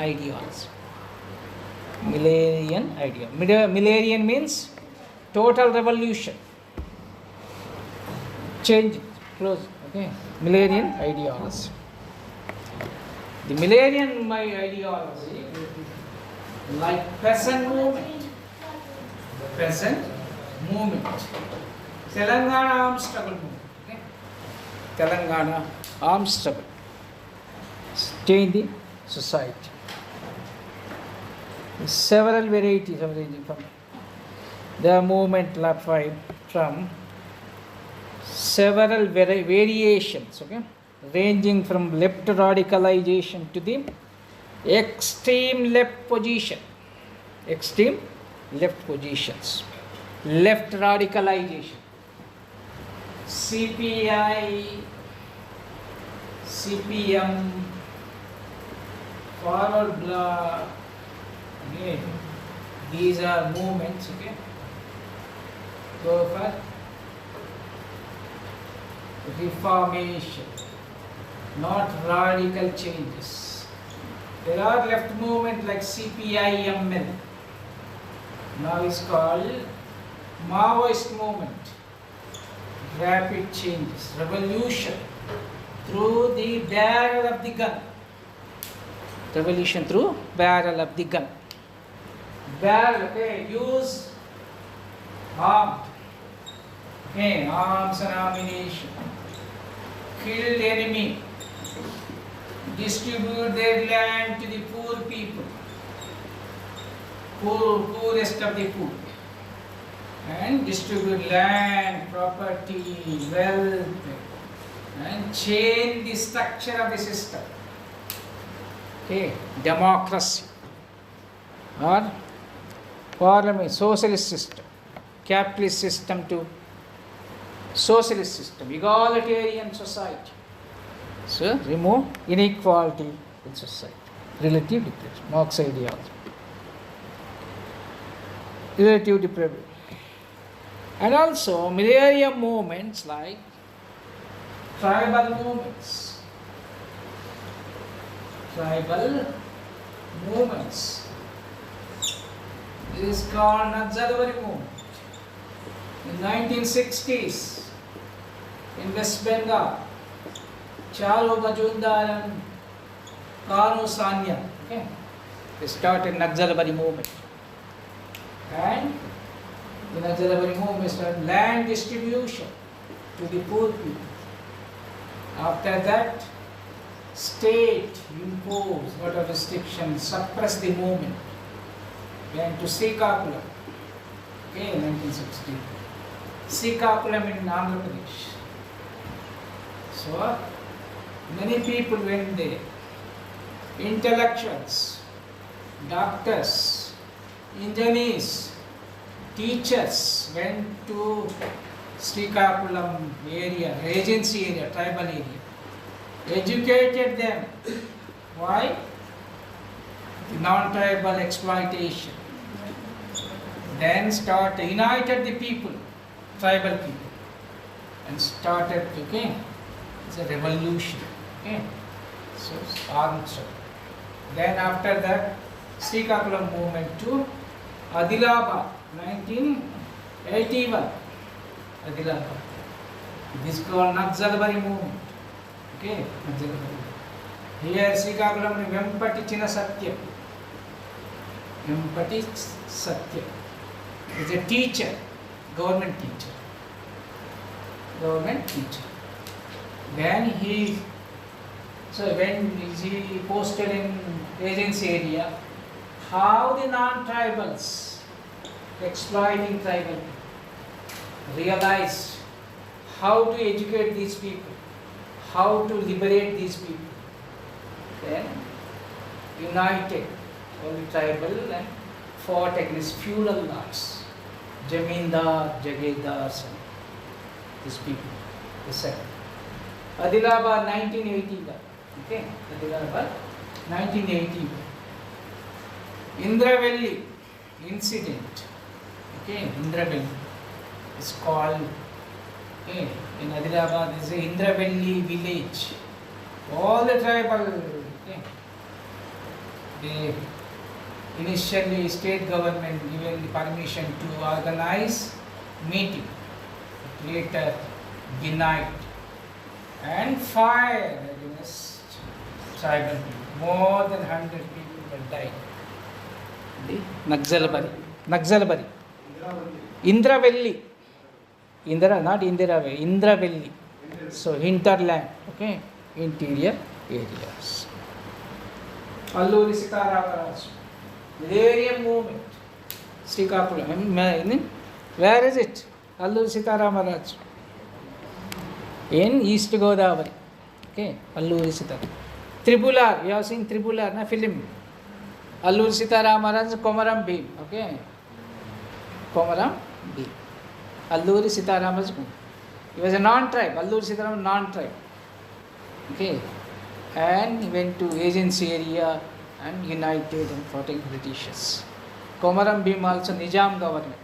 A: means total revolution. Change, close, okay. Millenarian ideology. The Millenarian ideology, like peasant movement. Telangana armed struggle movement. Okay? Telangana armed struggle. Change the society. Several varieties of ranging from the movement left from several variations, okay, ranging from left radicalization to the extreme left position. Extreme left positions. Left radicalization. CPI, CPM, forward bloc. Okay. These are movements, okay. Go for reformation, not radical changes. There are left movement like CPIML. Now it's called Maoist movement. Rapid changes, revolution through the barrel of the gun. Revolution through barrel of the gun. Barrel, okay, use armed, okay, arms and ammunition. Kill enemy. Distribute their land to the poor people. Poorest of the poor. And distribute land, property, wealth, and change the structure of the system. Okay, democracy or parliament, socialist system, capitalist system to socialist system, egalitarian society. So remove inequality in society. Relative deprivation, Marx ideology. Relative deprivation. And also millennium movements like tribal movements. Tribal movements. This is called Nazarabari movement. In 1960s, in West Bengal, Charu Majumdar and Kanu Sanya, okay, they started Nazarabari movement. And the Nazarabari movement started land distribution to the poor people. After that, state imposed lot of restrictions, suppressed the movement. went to Srikakulam, okay, in 1960. Srikakulam in Andhra Pradesh. So, many people went there. Intellectuals, doctors, engineers, teachers went to Srikakulam area, agency area, tribal area. Educated them. Why? The non-tribal exploitation. Then united the people, tribal people, and started, okay, it's a revolution, okay, so armed struggle. Then after that, Srikakulam movement to Adilabad, 1981, Adilabad. This is called Naxalbari movement, okay, Naxalbari. Here Srikakulam Vempati China Satyam. Vempati Satyam is a teacher, government teacher. Then when he posted in agency area, how the non-tribals exploiting tribal people realized how to educate these people, how to liberate these people. Then united all the tribal and fought against feudal lords, Jamindar, Jagirdars, and these people, the second. Adilabad 1981, okay, Adilabad 1981. Indravelli incident, okay, Indravelli is called, okay, in Adilabad is a Indravelli village. All the tribal, okay, they initially state government given the permission to organize meeting, later denied, and fired against tribal people. More than 100 people were died. The Naxalbari. Indravelli. Indra, not Indiravelli, Indravelli. So hinterland, okay, interior areas. Alluri Sitaramaraj, Millennium movement, Srikakulam. Where is it? Alluri Sitaramaraj. In East Godavari. Okay, Alluri Sitaram. Tribular, you have seen Tribular, na film. Alluri Sitaramaraj, Komaram Bhim. Okay, Komaram Bhim. Alluri Sitaramaraj. He was a non-tribe. Alluri Sitaram, non-tribe. Okay, and he went to agency area and united and fought against Britishers. Komaram Bhim also Nizam government,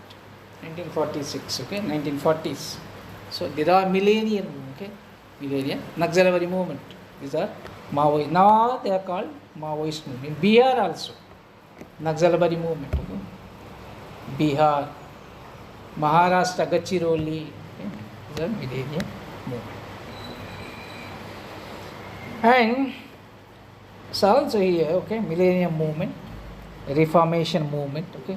A: 1946, okay, 1940s. So there are millennium, okay, millennium, Naxalbari movement. These are Maoist. Now they are called Maoist movement. In Bihar also, Naxalbari movement, okay. Bihar, Maharashtra, Gachiroli, okay, these are millennium movement. And so also here, okay, millennium movement, Reformation movement, okay.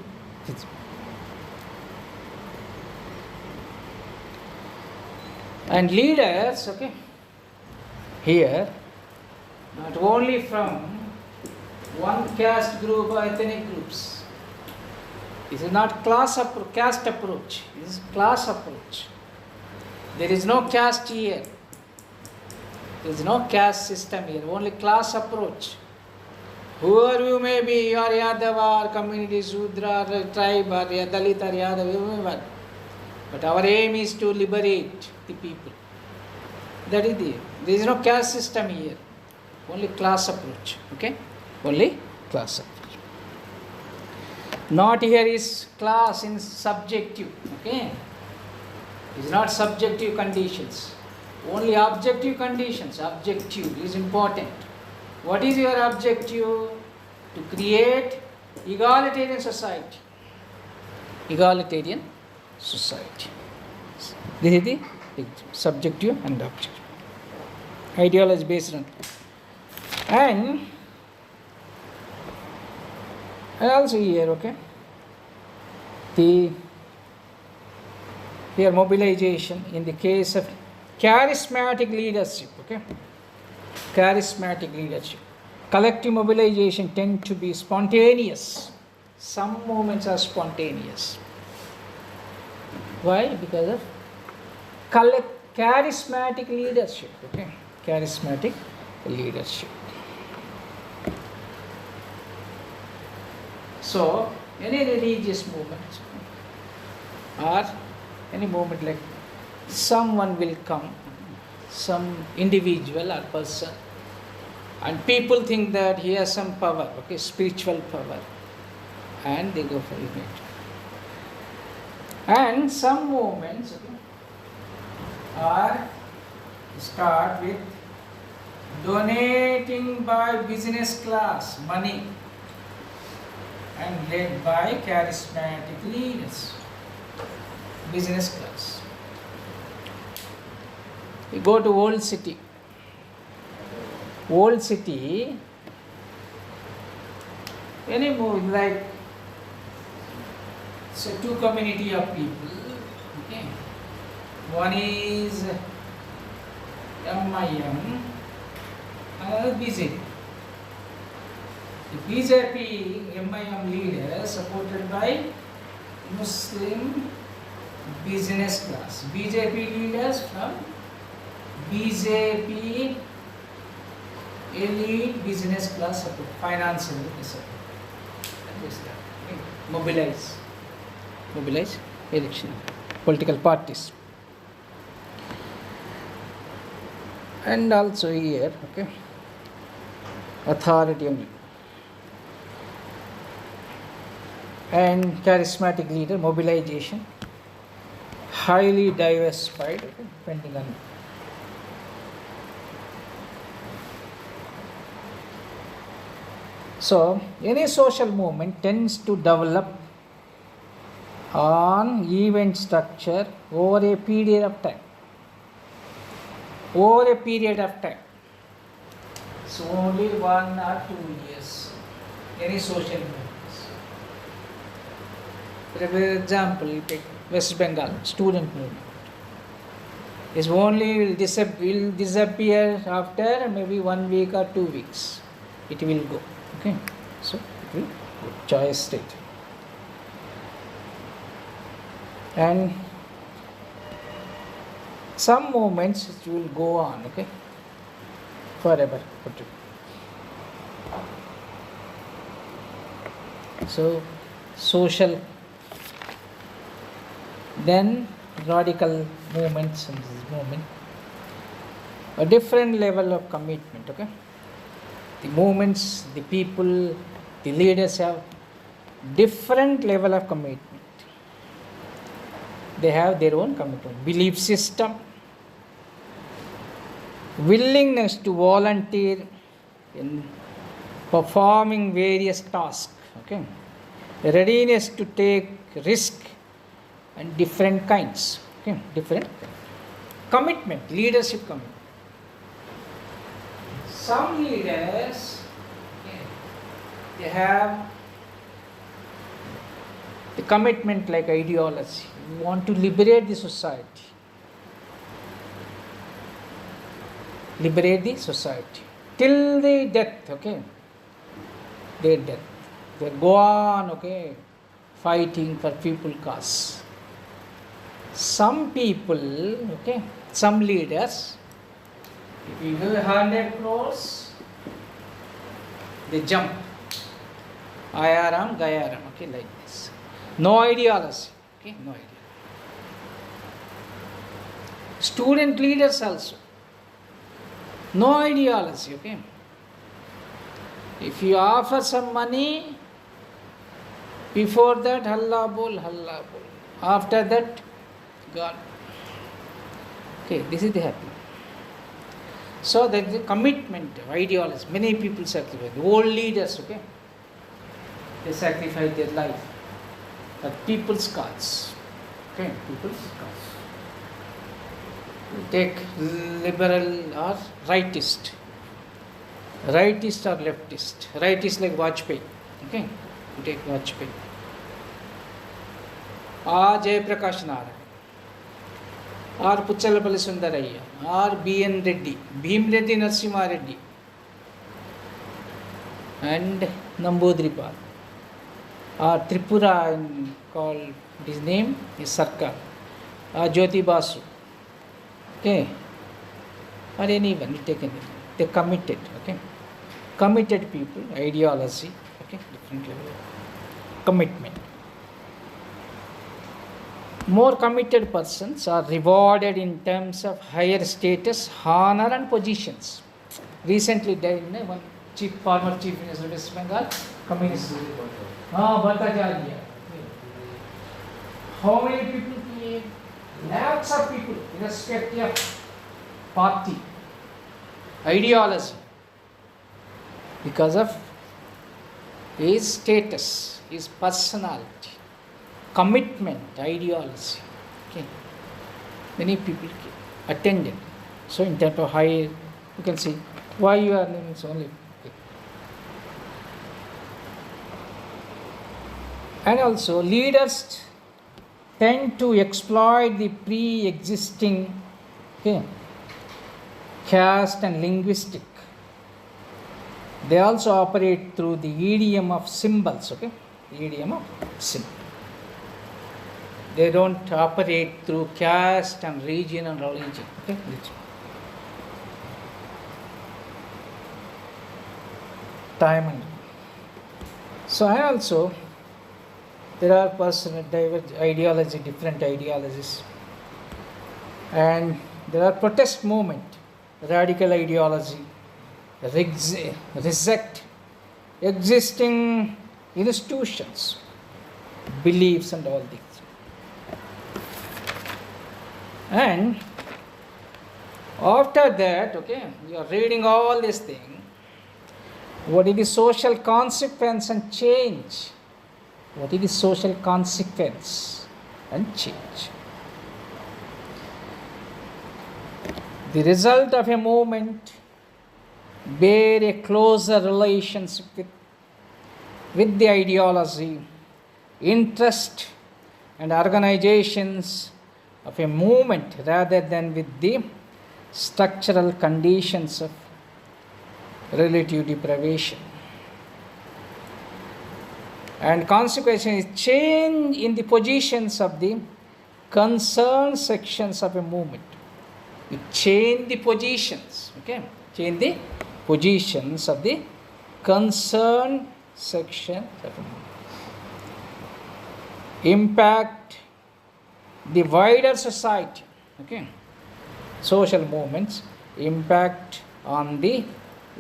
A: And leaders, okay, here, not only from one caste group or ethnic groups. This is not caste approach, this is class approach. There is no caste here. There is no caste system here, only class approach. Whoever you may be, you are Yadav or community, Sudra, or tribe, or Dalit, or Yadav, whoever. But our aim is to liberate the people. That is there is no caste system here, only class approach, okay? Only class approach. Not here is class in subjective, okay? It is not subjective conditions. Only objective conditions. Objective is important. What is your objective? To create egalitarian society. Egalitarian society. This is the subjective and objective. Ideology based on. And also here, okay, here mobilization in the case of charismatic leadership, okay? Charismatic leadership. Collective mobilization tend to be spontaneous, Some movements are spontaneous. Why? Because of charismatic leadership. Okay, charismatic leadership. So, any religious movement or any movement like someone will come, some individual or person, and people think that he has some power, okay, spiritual power, and they go for it. And some movements, okay, are start with donating by business class money and led by charismatic leaders. Business class. You go to Old City. Old City, any movie like, so two community of people, okay. One is MIM, another BJP. The BJP MIM leader supported by Muslim business class. BJP leaders from BJP elite business class support, financial support. That is that. Okay. Mobilize election, political parties. And also here, okay, authority and charismatic leader, mobilization, highly diversified, okay, depending on. So, any social movement tends to develop on event structure over a period of time. Over a period of time. So, only 1 or 2 years. Any social movements. For example, you take West Bengal student movement. It only will disappear after maybe 1 week or 2 weeks. It will go. Okay, so it will go. Choice state. And some movements which will go on, okay, forever. So, social, then radical movements in this movement, a different level of commitment, okay. The movements, the people, the leaders have different level of commitment. They have their own commitment, belief system, willingness to volunteer in performing various tasks, okay, readiness to take risk and different kinds, okay, different commitment, leadership commitment. Some leaders, okay, they have the commitment like ideology. We want to liberate the society. Liberate the society. Till the death, okay. Their death. They go on, okay, fighting for people cause. Some people, okay, some leaders, if you give 100 crores, they jump. Ayaram, Gayaram, okay, like this. No ideology, okay, no idea. Student leaders also. No ideology, okay. If you offer some money, before that, Halla bol, Halla bol. After that, God. Okay, this is the happy. So that the commitment of ideology, many people sacrifice. The old leaders, okay, they sacrifice their life for people's cause. Okay, people's cause. Take liberal or rightist. Rightist or leftist. Rightist like Vajpayee. Okay, you take Vajpayee. Or Jayaprakash Narayan. Or Puchalapalli Sundarayya. Or B.N. Reddy. Bhim Reddy Narasimha Reddy. And Namboodiripal. Tripura called, his name is Sarkar, Jyoti Basu, okay, or anyone, you take anyone, they committed, okay, committed people, ideology, okay, different level of commitment. More committed persons are rewarded in terms of higher status, honor and positions. Recently died one former chief minister of West Bengal, communist. Bhattacharya. How many people came? Lakhs of people, irrespective of party, ideology, because of his status, his personality, commitment, ideology. Okay. Many people attended. So in terms of high, you can see why you are naming so only. And also leaders tend to exploit the pre-existing, okay, caste and linguistic. They also operate through the idiom of symbols, okay, the idiom of symbol. They don't operate through caste and region and religion, okay. Time and so, and also there are personal diverse ideology, different ideologies, and there are protest movement, radical ideology, reject existing institutions, beliefs and all these. And after that, okay, you are reading all these things. What is the social consequence and change? What is the social consequence and change? The result of a movement bear a closer relationship with the ideology, interest and organizations of a movement rather than with the structural conditions of relative deprivation. And consequently, change in the positions of the concerned sections of a movement. You change the positions, okay? Change the positions of the concerned section of a movement. Impact the wider society, okay? Social movements impact on the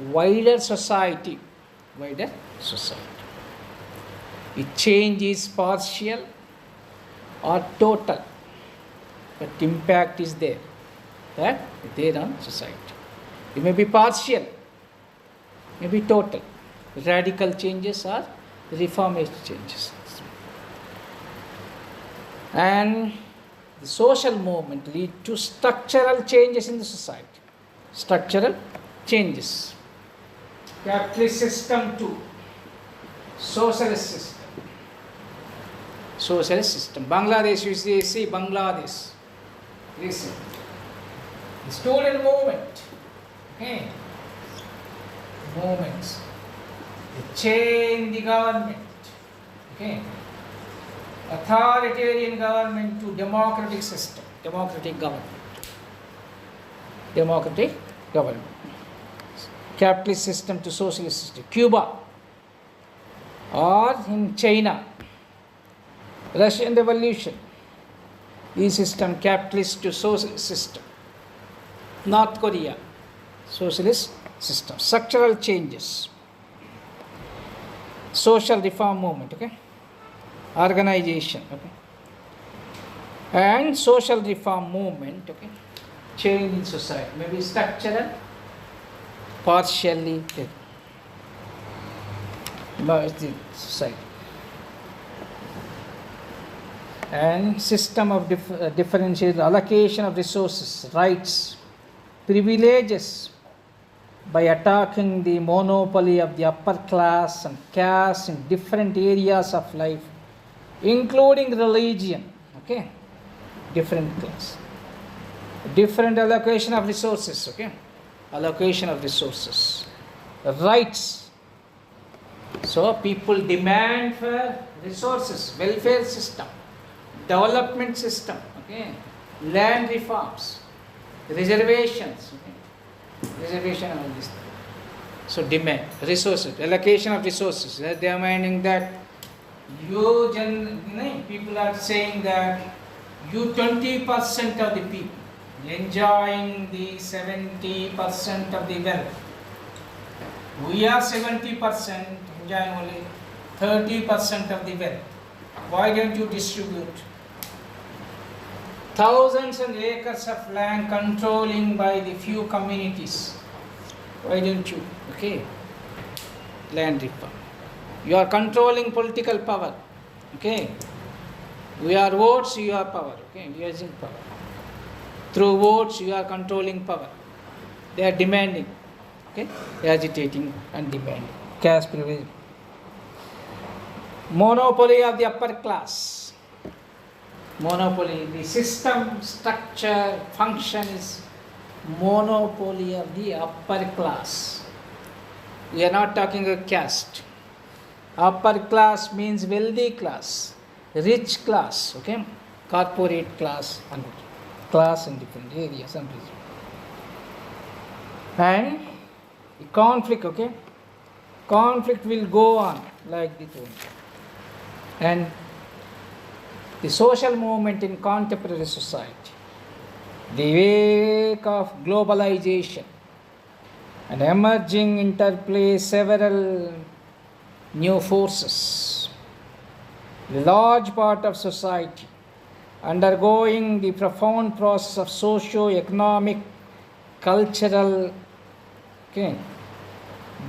A: wider society, wider society. The change is partial or total, but impact is there. That there on society. It may be partial, may be total. Radical changes or reformist changes. And the social movement lead to structural changes in the society. Structural changes. Capitalist system to socialist system. Socialist system. Bangladesh, you see Bangladesh. Listen. The student movement. Okay. Movements. They change the government. Okay. Authoritarian government to democratic system. Democratic government. Democratic government. Capitalist system to socialist system. Cuba. Or in China. Russian Revolution. This system capitalist to socialist system. North Korea. Socialist system. Structural changes. Social reform movement. Okay. Organization. Okay. And social reform movement. Okay. Change in society. Maybe structural. Partially. The society. And system of differentiated allocation of resources, rights, privileges by attacking the monopoly of the upper class and caste in different areas of life, including religion. Okay, different class, different allocation of resources. Okay, allocation of resources, rights, So people demand for resources, welfare system, development system, okay, land reforms, reservations, okay, reservation and all this. So demand resources, allocation of resources. They are demanding that people are saying that you 20% of the people enjoying the 70% of the wealth. We are 70% enjoying only 30% of the wealth. Why don't you distribute? Thousands and acres of land controlling by the few communities. Why don't you? Okay. Land reform. You are controlling political power. Okay. We are votes, you are power. Okay. You are using power. Through votes, you are controlling power. They are demanding. Okay. Agitating and demanding. Caste privilege. Monopoly of the upper class. Monopoly. The system, structure, function is monopoly of the upper class. We are not talking about caste. Upper class means wealthy class, rich class, okay, corporate class and class in different areas and regions. And the conflict, okay, conflict will go on like this one. And the social movement in contemporary society, the wake of globalization and emerging interplay several new forces. The large part of society undergoing the profound process of socio-economic, cultural, okay,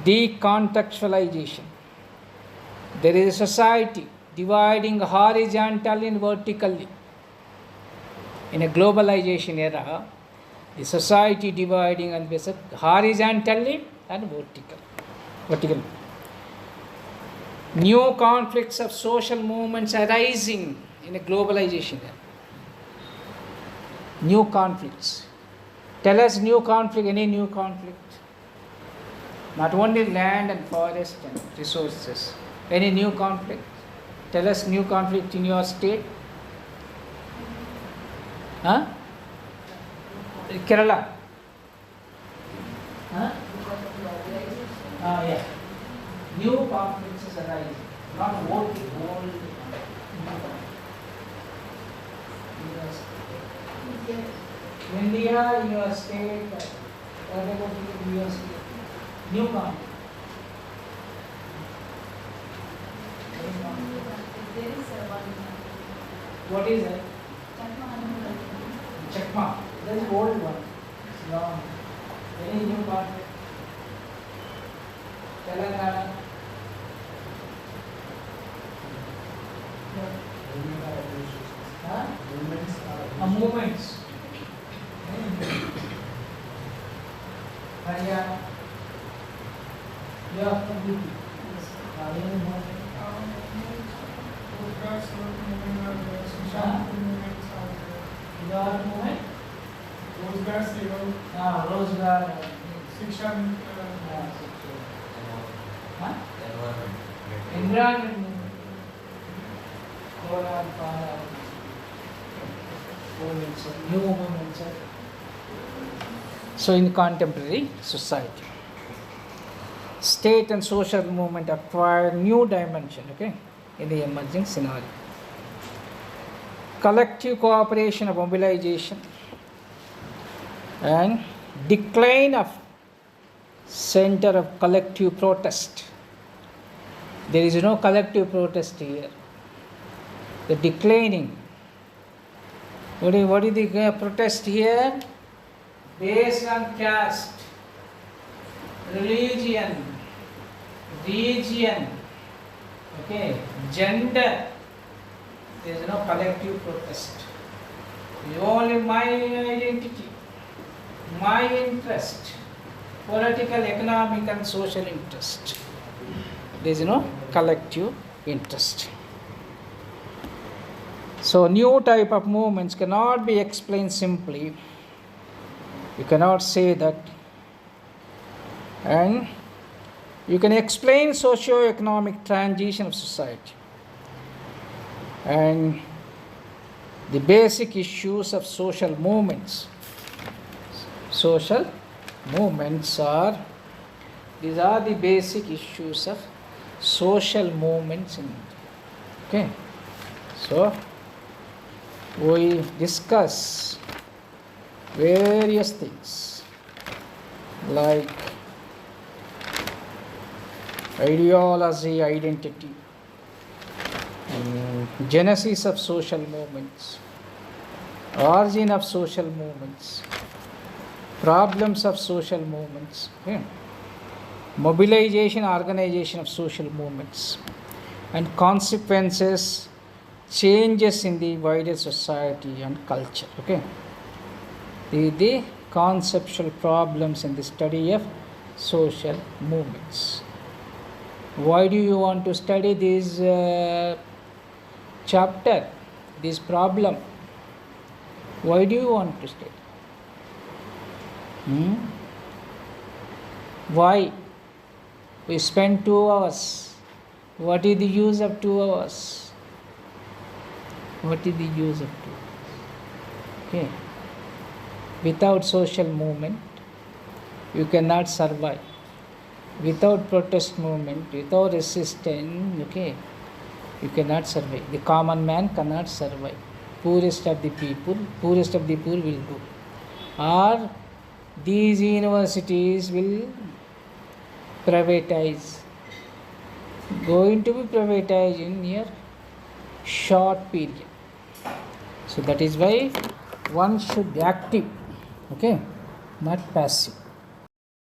A: decontextualization. There is a society dividing horizontally and vertically. In a globalization era, the society dividing and horizontally and vertically. New conflicts of social movements arising in a globalization era. New conflicts. Tell us new conflict, any new conflict. Not only land and forest and resources. Any new conflict. Tell us new conflict in your state. Huh? Kerala. Huh? Yeah. New conflicts is arising. Not old. India, your state, whatever your state. New conflict.
B: There is one.
A: What is it? Chakma. That is old one. It's long. Any new conflict? Telangana. Huh? Movements. Haryana. You are from UP. Any movement? Your movement? Rozgar.
D: Shiksha.
A: Huh? Environment movement. Koran, Para. Movements, new movements. So in contemporary society, state and social movement acquire new dimension, okay, in the emerging scenario. Collective cooperation of mobilization and decline of center of collective protest. There is no collective protest here. The declining. What is the protest here? Based on caste, religion, region, okay, gender. There is no collective protest. It is only my identity, my interest, political, economic and social interest. There is no collective interest. So new type of movements cannot be explained simply. You cannot say that. And You can explain socio-economic transition of society and the basic issues of social movements. Social movements are, these are the basic issues of social movements in India. Okay, so we discuss various things like ideology, identity, genesis of social movements, origin of social movements, problems of social movements, okay, mobilization, organization of social movements, and consequences, changes in the wider society and culture. Okay, the conceptual problems in the study of social movements. Why do you want to study this chapter, this problem? Why do you want to study? Why? We spend 2 hours. What is the use of 2 hours? What is the use of 2 hours? Okay. Without social movement, you cannot survive. Without protest movement, without resistance, okay, you cannot survive. The common man cannot survive. Poorest of the poor will go. Or these universities will privatize. Going to be privatized in a short period. So that is why one should be active, okay, not passive.